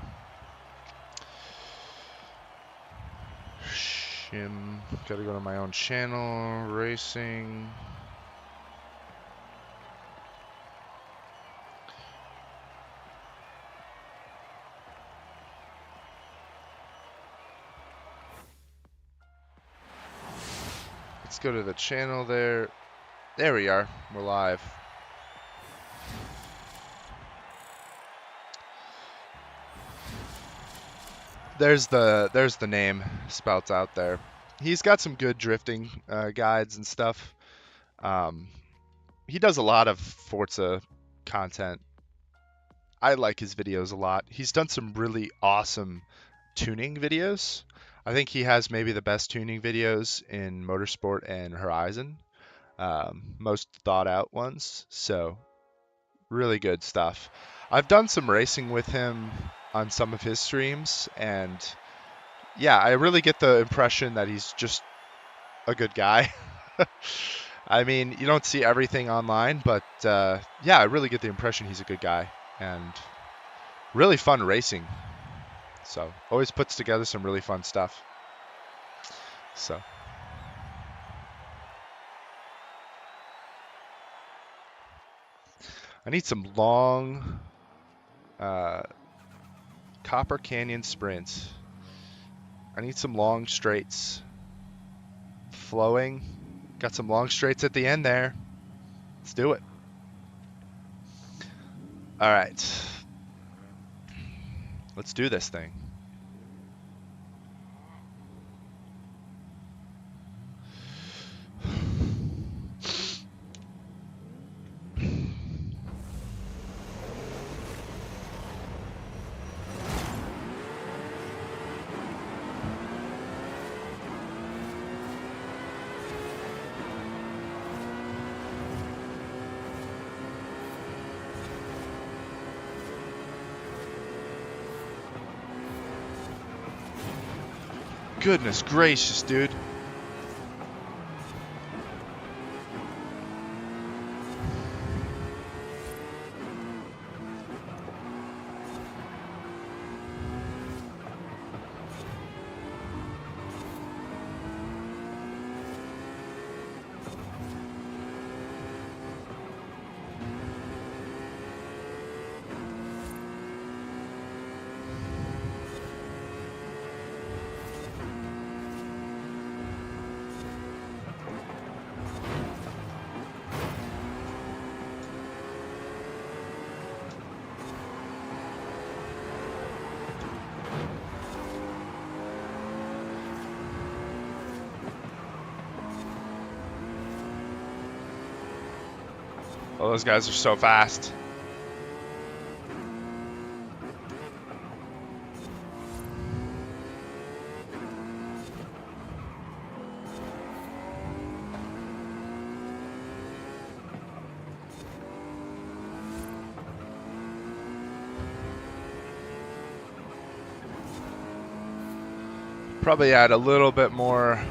Shim, gotta go to my own channel, racing. Let's go to the channel there. There we are, we're live. There's the name spelt out there. He's got some good drifting guides and stuff. He does a lot of Forza content. I like his videos a lot. He's done some really awesome tuning videos. I think he has maybe the best tuning videos in Motorsport and Horizon. Most thought out ones. So really good stuff. I've done some racing with him on some of his streams, and yeah, I really get the impression that he's just a good guy. I mean, you don't see everything online, but yeah, I really get the impression he's a good guy and really fun racing. So always puts together some really fun stuff. So I need some long Copper Canyon sprints. I need some long straights. Flowing. Got some long straights at the end there. Let's do it. All right. Let's do this thing. Goodness gracious, dude. Oh, those guys are so fast. Probably add a little bit more.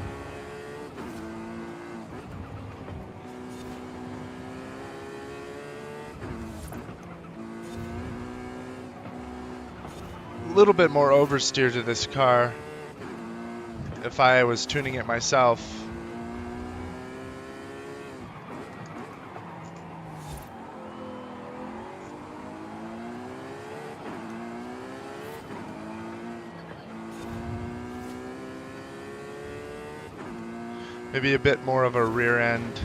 Little bit more oversteer to this car if I was tuning it myself. Maybe a bit more of a rear end.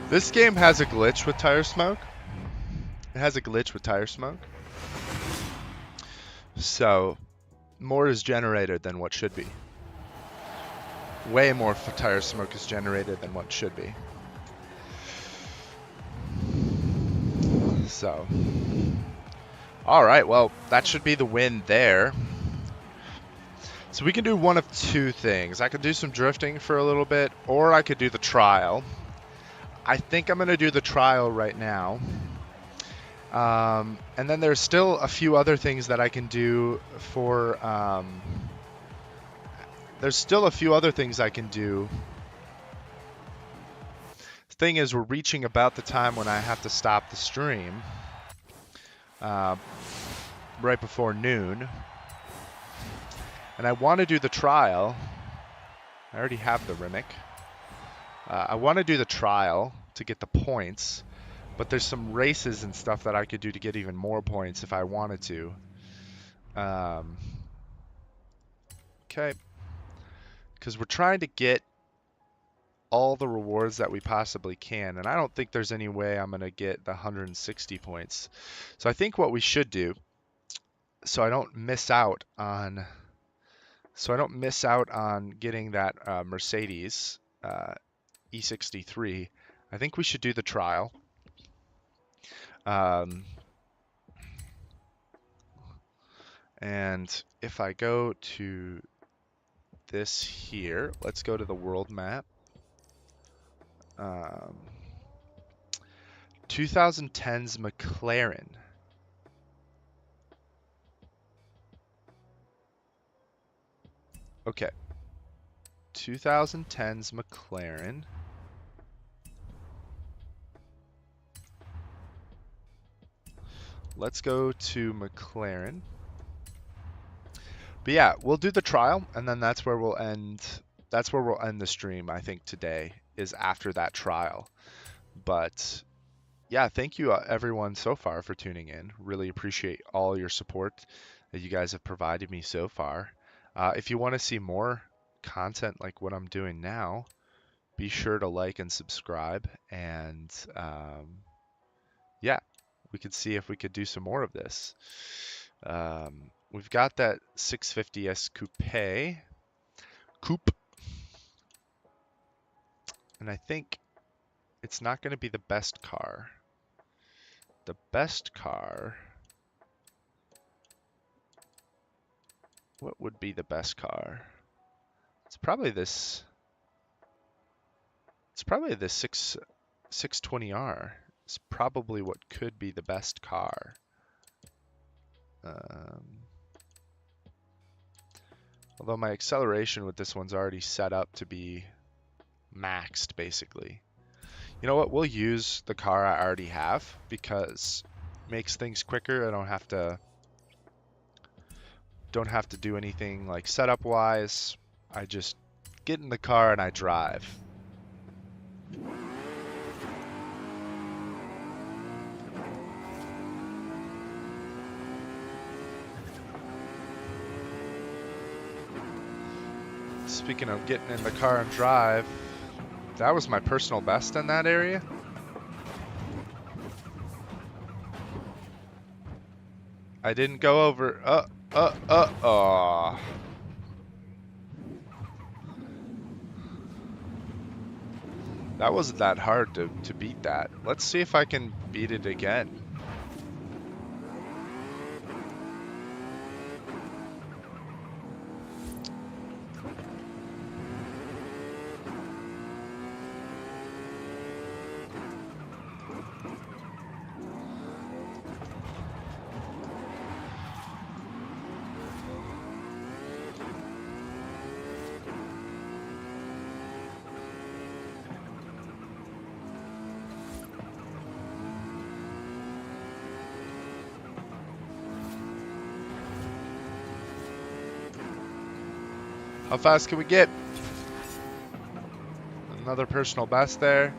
This game has a glitch with tire smoke. It has a glitch with tire smoke. So, more is generated than what should be. Way more tire smoke is generated than what should be. So, alright, well, that should be the win there. So we can do one of two things. I could do some drifting for a little bit, or I could do the trial. I think I'm going to do the trial right now. And then there's still a few other things that I can do for... there's still a few other things I can do. The thing is, we're reaching about the time when I have to stop the stream. Right before noon. And I want to do the trial. I already have the Rimmick. I want to do the trial to get the points, but there's some races and stuff that I could do to get even more points if I wanted to. Okay. Because we're trying to get all the rewards that we possibly can, and I don't think there's any way I'm going to get the 160 points. So I think what we should do, so I don't miss out on getting that Mercedes E63, I think we should do the trial. And if I go to this here, let's go to the world map. 2010's McLaren. Okay. 2010's McLaren. Let's go to McLaren. But yeah, we'll do the trial, and then that's where we'll end. That's where we'll end the stream, I think, today, is after that trial. But yeah, thank you everyone so far for tuning in. Really appreciate all your support that you guys have provided me so far. If you want to see more content like what I'm doing now, be sure to like and subscribe. And yeah, we could see if we could do some more of this. We've got that 650S Coupe. And I think it's not going to be the best car. The best car... What would be the best car? It's probably this... It's probably the 620R. It's probably what could be the best car. Although my acceleration with this one's already set up to be maxed, basically. You know what? We'll use the car I already have because it makes things quicker. I don't have to do anything like setup wise. I just get in the car and I drive. Speaking of getting in the car and drive, that was my personal best in that area. I didn't go over. That wasn't that hard to beat that. Let's see if I can beat it again. How fast can we get? Another personal best there.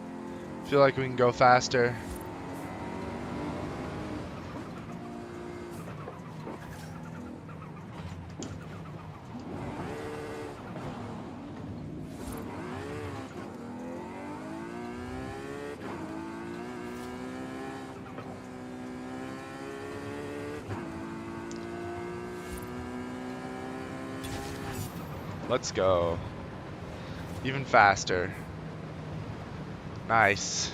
Feel like we can go faster. Let's go. Even faster. Nice.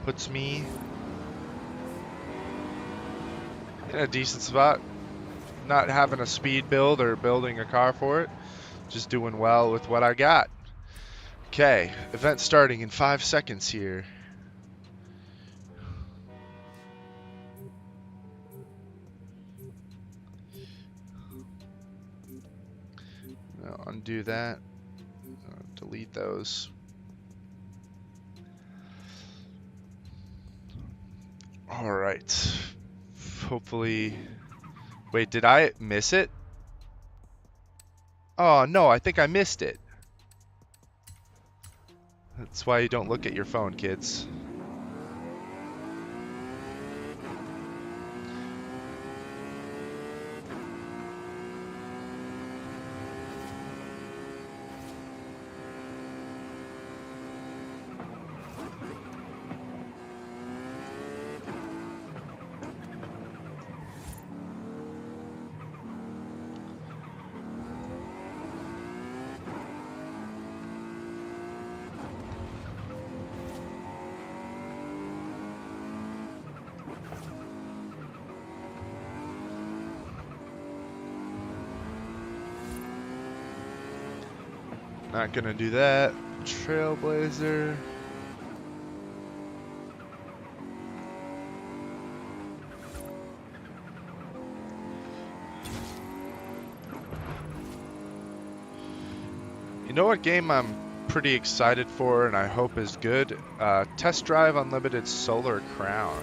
Puts me in a decent spot. Not having a speed build or building a car for it. Just doing well with what I got. Okay, event starting in 5 seconds here. I'll undo that. Delete those. All right. Hopefully. Wait, did I miss it? Oh, no, I think I missed it. That's why you don't look at your phone, kids. Not gonna do that. Trailblazer. You know what game I'm pretty excited for and I hope is good? Test Drive Unlimited Solar Crown.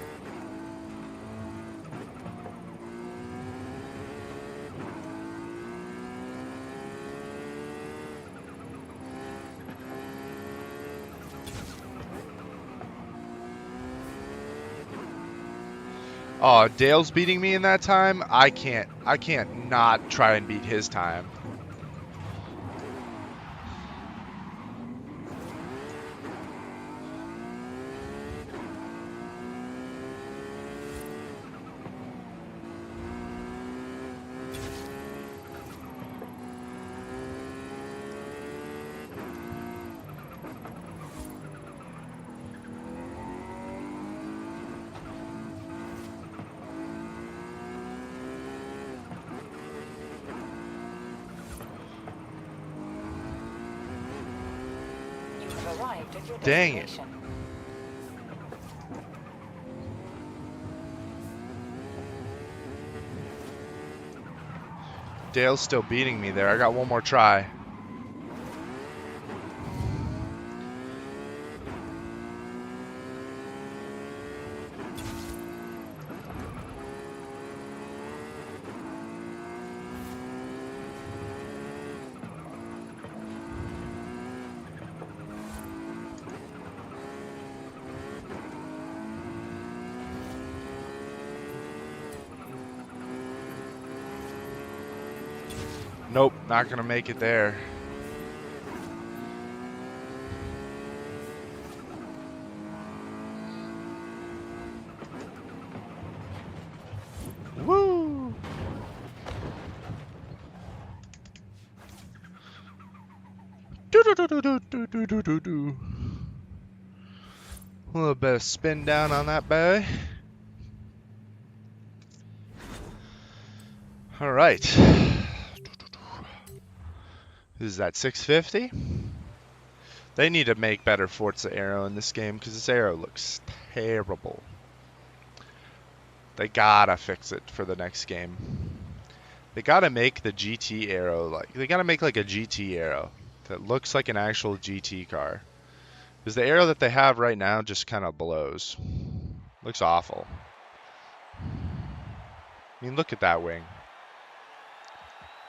Oh, Dale's beating me in that time? I can't not try and beat his time. You have arrived at your Dang it. destination. Dale's still beating me there. I got one more try. Nope, not gonna make it there. Woo! Do. A little bit of spin down on that boy. All right. Is that 650? They need to make better Forza Aero in this game because this Aero looks terrible. They gotta fix it for the next game. They gotta make the GT Aero like they gotta make like a GT Aero that looks like an actual GT car. Because the Aero that they have right now just kind of blows. Looks awful. I mean, look at that wing.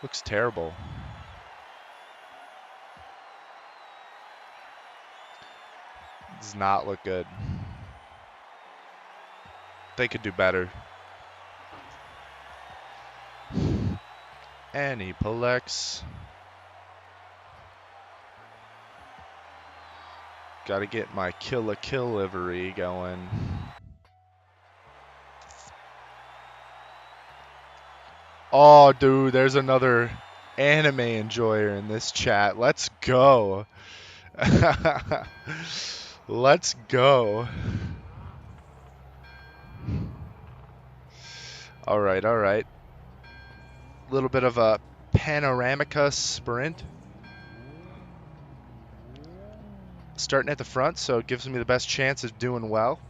Looks terrible. Does not look good. They could do better. And he collects. Got to get my kill a kill livery going. Oh, dude, there's another anime enjoyer in this chat. Let's go. Let's go. All right, all right. A little bit of a panoramica sprint. Starting at the front, so it gives me the best chance of doing well.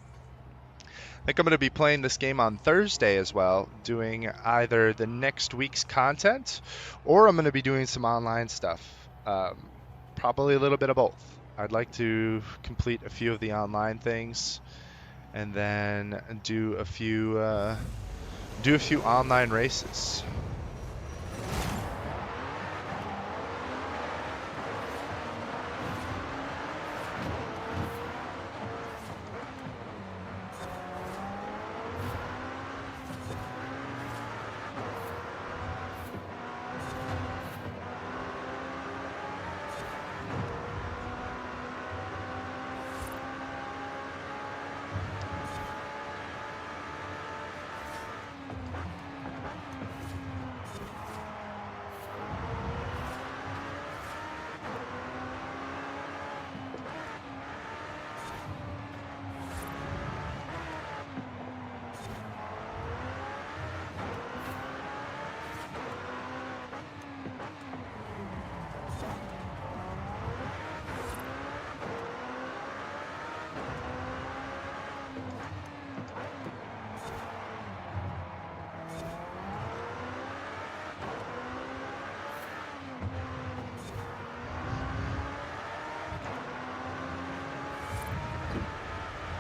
I think I'm going to be playing this game on Thursday as well, doing either the next week's content, or I'm going to be doing some online stuff. Probably a little bit of both. I'd like to complete a few of the online things, and then do a few online races.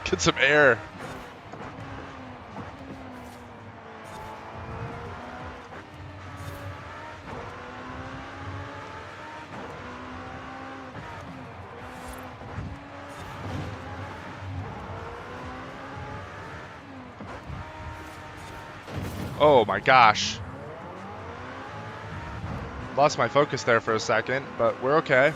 Get some air. Oh my gosh. Lost my focus there for a second, but we're okay.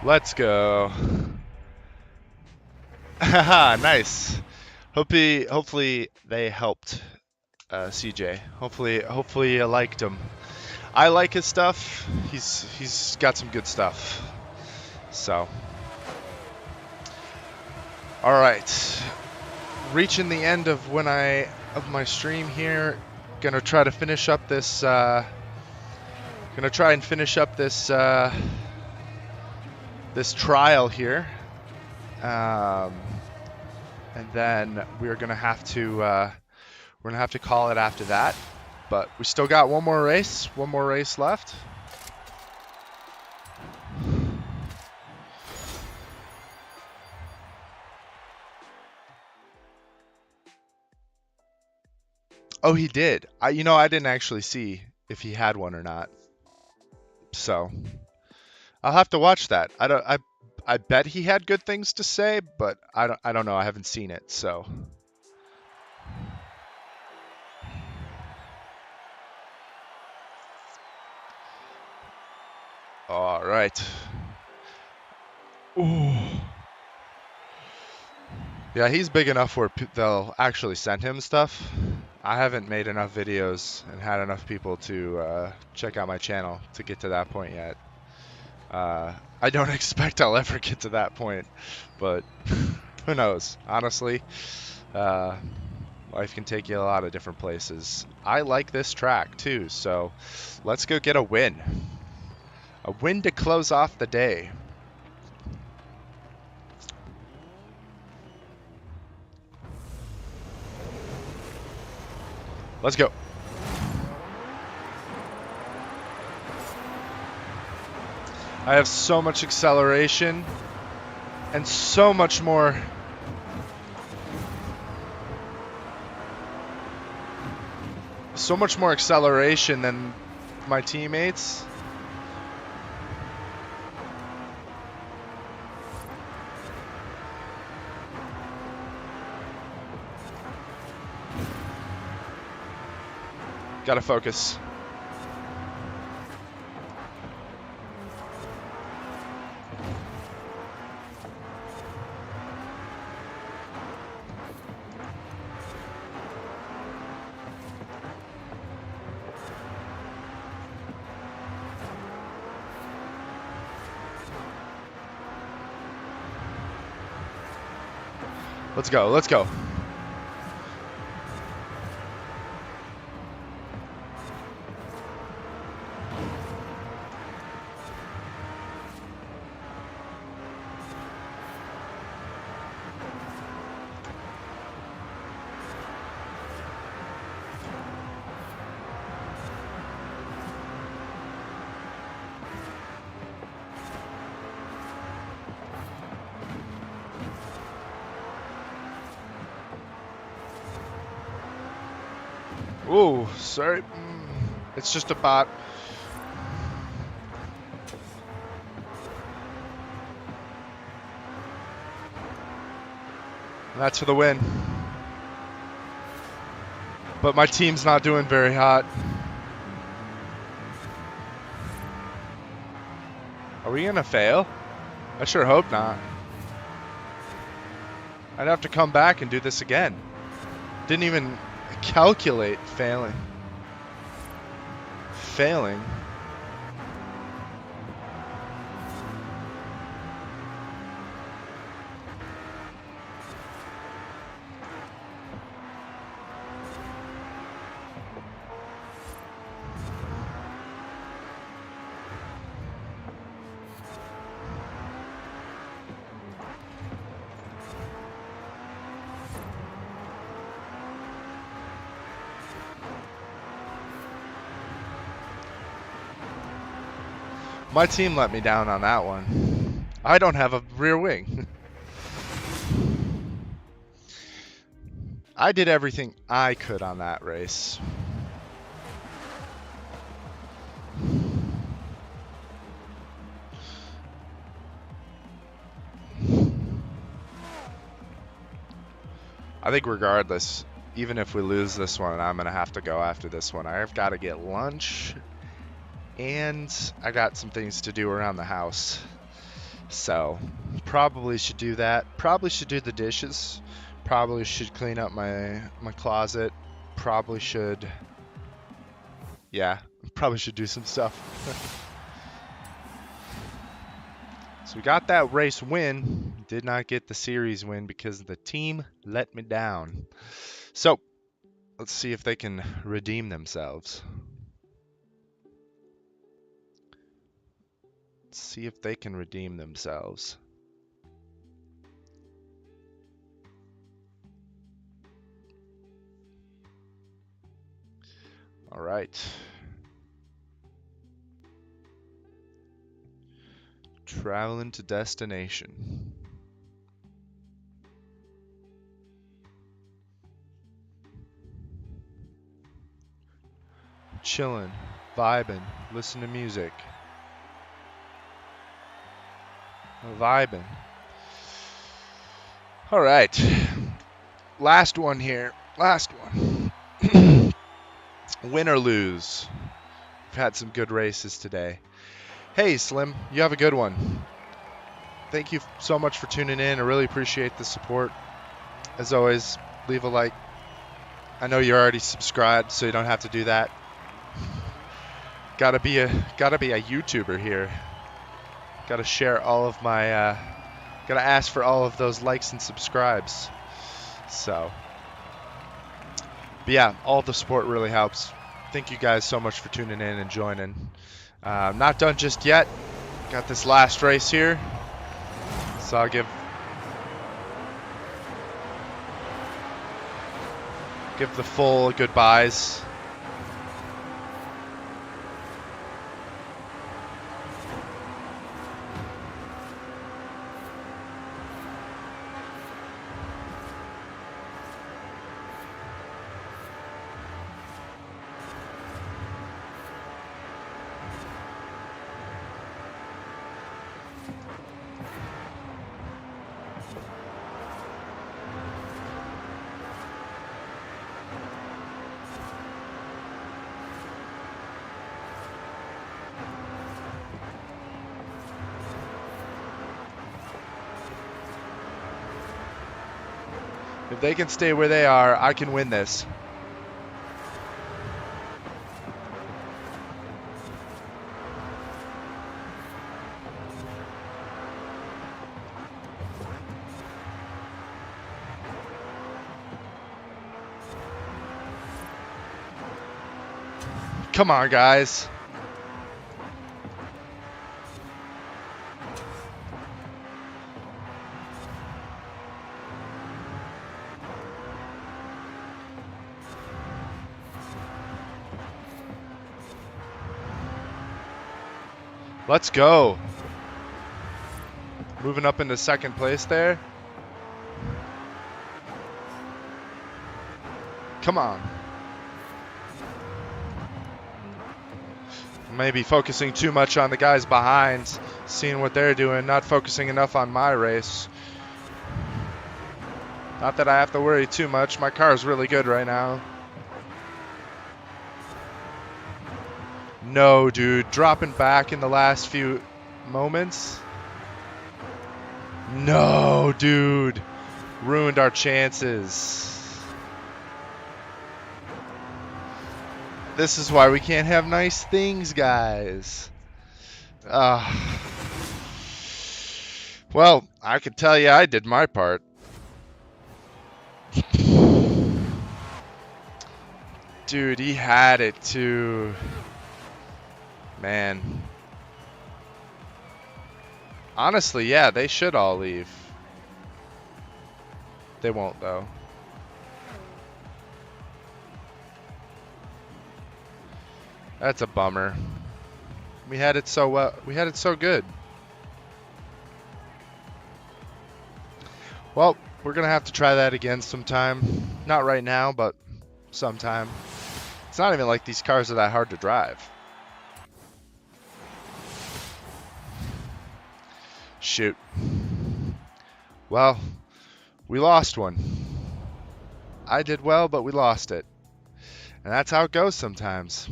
Let's go. Haha, nice. Hopefully they helped CJ. Hopefully you liked him. I like his stuff. He's got some good stuff. So, all right. Reaching the end of my stream here. Gonna try to finish up this. This trial here, and then we're gonna have to call it after that. But we still got one more race left. Oh, he did. I didn't actually see if he had one or not. So I'll have to watch that. I bet he had good things to say, but I don't know. I haven't seen it, so. All right. Ooh. Yeah, he's big enough where they'll actually send him stuff. I haven't made enough videos and had enough people to check out my channel to get to that point yet. I don't expect I'll ever get to that point, but who knows? Honestly, life can take you a lot of different places. I like this track too, so let's go get a win. A win to close off the day. Let's go. I have so much acceleration and so much more acceleration than my teammates. Gotta focus. Let's go, let's go. Ooh, sorry. It's just a bot. That's for the win. But my team's not doing very hot. Are we gonna fail? I sure hope not. I'd have to come back and do this again. Didn't even calculate failing. My team let me down on that one. I don't have a rear wing. I did everything I could on that race. I think regardless, even if we lose this one, I'm going to have to go after this one. I've got to get lunch, and I got some things to do around the house. So, probably should do that. Probably should do the dishes. Probably should clean up my closet. Probably should, yeah, probably should do some stuff. So we got that race win. Did not get the series win because the team let me down. So, let's see if they can redeem themselves. Let's see if they can redeem themselves. All right. Traveling to destination. Chilling, vibing, listen to music. Vibing. All right. Last one here. Last one. Win or lose. We've had some good races today. Hey, Slim, you have a good one. Thank you so much for tuning in. I really appreciate the support. As always, leave a like. I know you're already subscribed, so you don't have to do that. Gotta be a YouTuber here. Gotta share all of my, gotta ask for all of those likes and subscribes. So, but yeah, all the support really helps. Thank you guys so much for tuning in and joining. Not done just yet. Got this last race here. So I'll give the full goodbyes. If they can stay where they are, I can win this. Come on, guys. Let's go. Moving up into second place there. Come on. Maybe focusing too much on the guys behind, seeing what they're doing, not focusing enough on my race. Not that I have to worry too much. My car is really good right now. No, dude. Dropping back in the last few moments. No, dude. Ruined our chances. This is why we can't have nice things, guys. Well, I can tell you I did my part. Dude, he had it too. Man. Honestly, yeah, they should all leave. They won't, though. That's a bummer. We had it so well. We had it so good. Well, we're gonna have to try that again sometime. Not right now, but sometime. It's not even like these cars are that hard to drive. Shoot. Well, we lost one. I did well, but we lost it. And that's how it goes sometimes.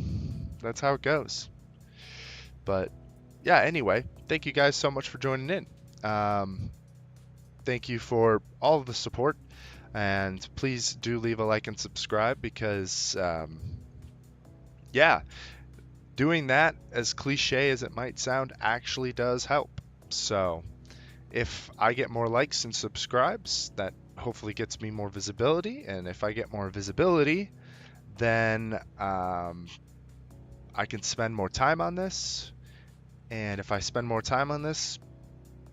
That's how it goes. But yeah, anyway, thank you guys so much for joining in. Thank you for all of the support. And please do leave a like and subscribe because, yeah, doing that, as cliche as it might sound, actually does help. So if I get more likes and subscribes, that hopefully gets me more visibility. And if I get more visibility, then I can spend more time on this. And if I spend more time on this,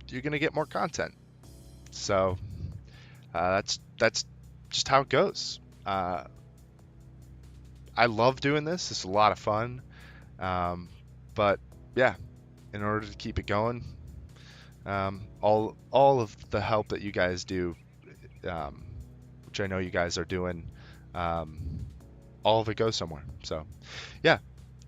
you're going to get more content. So that's just how it goes. I love doing this. It's a lot of fun. But yeah, in order to keep it going, all of the help that you guys do, which I know you guys are doing, all of it goes somewhere. So yeah,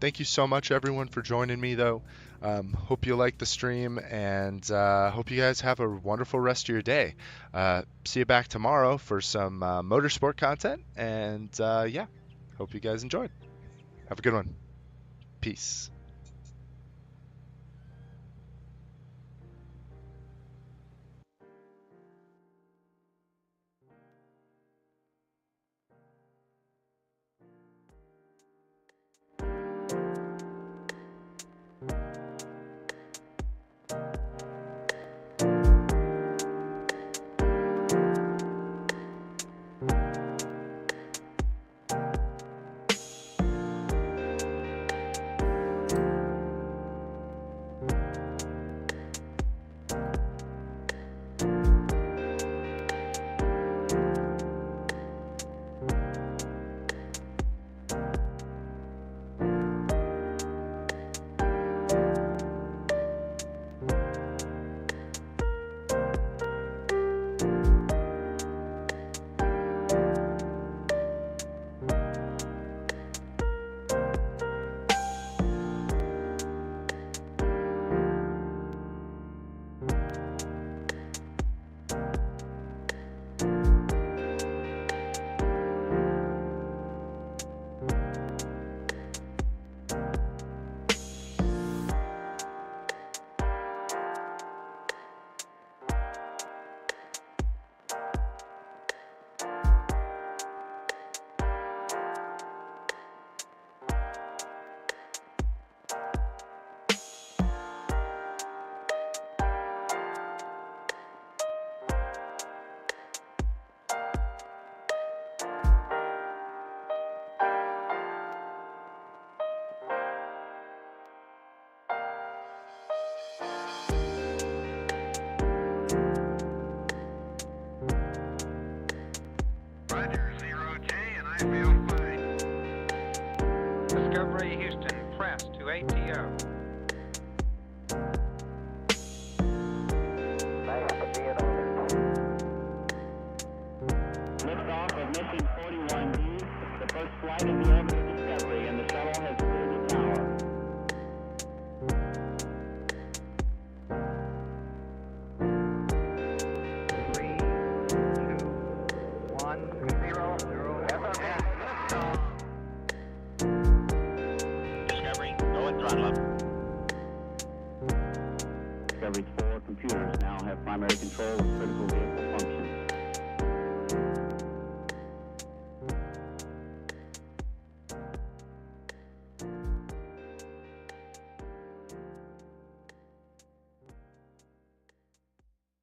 thank you so much everyone for joining me though. Hope you like the stream and hope you guys have a wonderful rest of your day. See you back tomorrow for some motorsport content and yeah, hope you guys enjoyed. Have a good one. Peace. Discovery Houston, press to ATO. Liftoff of mission 41D, the first flight of the